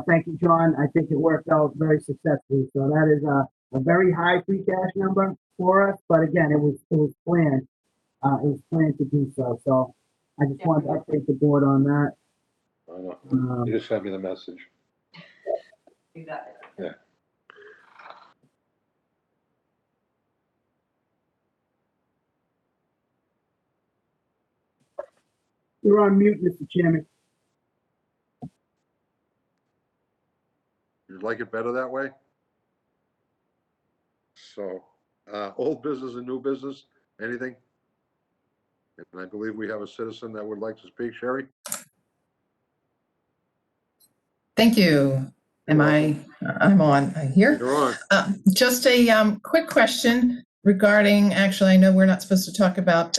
thank you, John. I think it worked out very successfully. So that is a very high free cash number for us, but again, it was planned. It was planned to do so. So I just wanted to update the board on that. I know. You just sent me the message. You got it. Yeah. You're on mute, Mr. Chairman. You'd like it better that way? So, old business and new business, anything? And I believe we have a citizen that would like to speak. Sherry? Thank you. I'm on here. You're on. Just a quick question regarding, actually, I know we're not supposed to talk about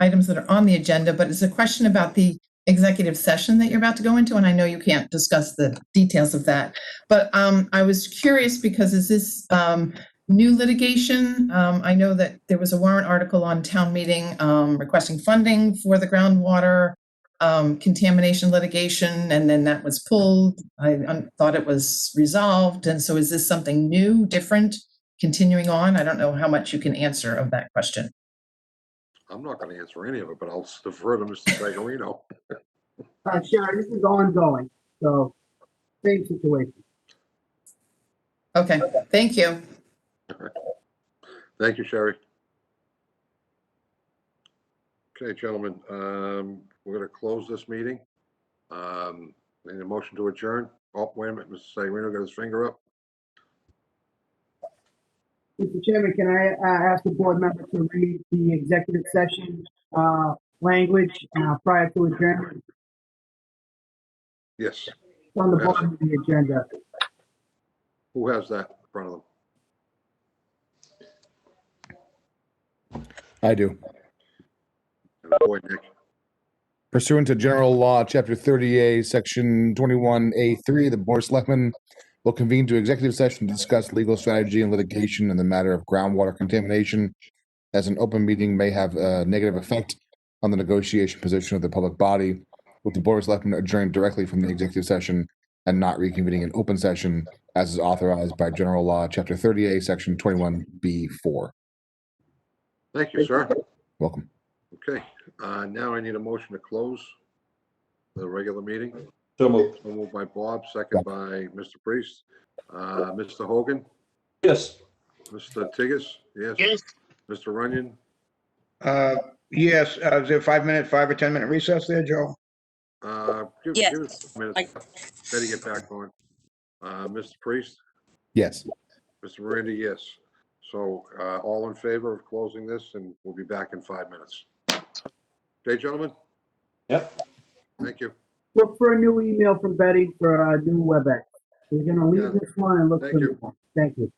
items that are on the agenda, but it's a question about the executive session that you're about to go into, and I know you can't discuss the details of that. But I was curious because is this new litigation? I know that there was a warrant article on town meeting requesting funding for the groundwater contamination litigation, and then that was pulled. I thought it was resolved. And so is this something new, different, continuing on? I don't know how much you can answer of that question. I'm not going to answer any of it, but I'll defer to Mr. Sagorino. Sherry, this is ongoing. So same situation. Okay, thank you. Thank you, Sherry. Okay, gentlemen, we're going to close this meeting. Need a motion to adjourn. Oh, wait a minute, Mr. Sagorino got his finger up. Mr. Chairman, can I ask the board member to read the executive session language prior to adjournment? Yes. It's on the bottom of the agenda. Who has that in front of them? I do. Boy, Nick. Pursuant to General Law, Chapter 30A, Section 21A3, the Board of Selectmen will convene to executive session to discuss legal strategy and litigation in the matter of groundwater contamination, as an open meeting may have a negative effect on the negotiation position of the public body, with the Board of Selectmen adjourned directly from the executive session and not reconvening in open session, as is authorized by General Law, Chapter 30A, Section 21B4. Thank you, sir. Welcome. Okay, now I need a motion to close the regular meeting. So moved. So moved by Bob, second by Mr. Priest. Mr. Hogan? Yes. Mr. Tigas? Yes. Yes. Mr. Runyon? Yes, is there 5 or 10 minute recess there, Joe? Give Yes. us a minute. Better get back on. Mr. Priest? Yes. Mr. Miranda, yes. So all in favor of closing this, and we'll be back in 5 minutes. Okay, gentlemen? Yep. Thank you. Look for a new email from Betty for a new WebEx. We're going to leave Yeah. this one and look Thank for you. this one. Thank you.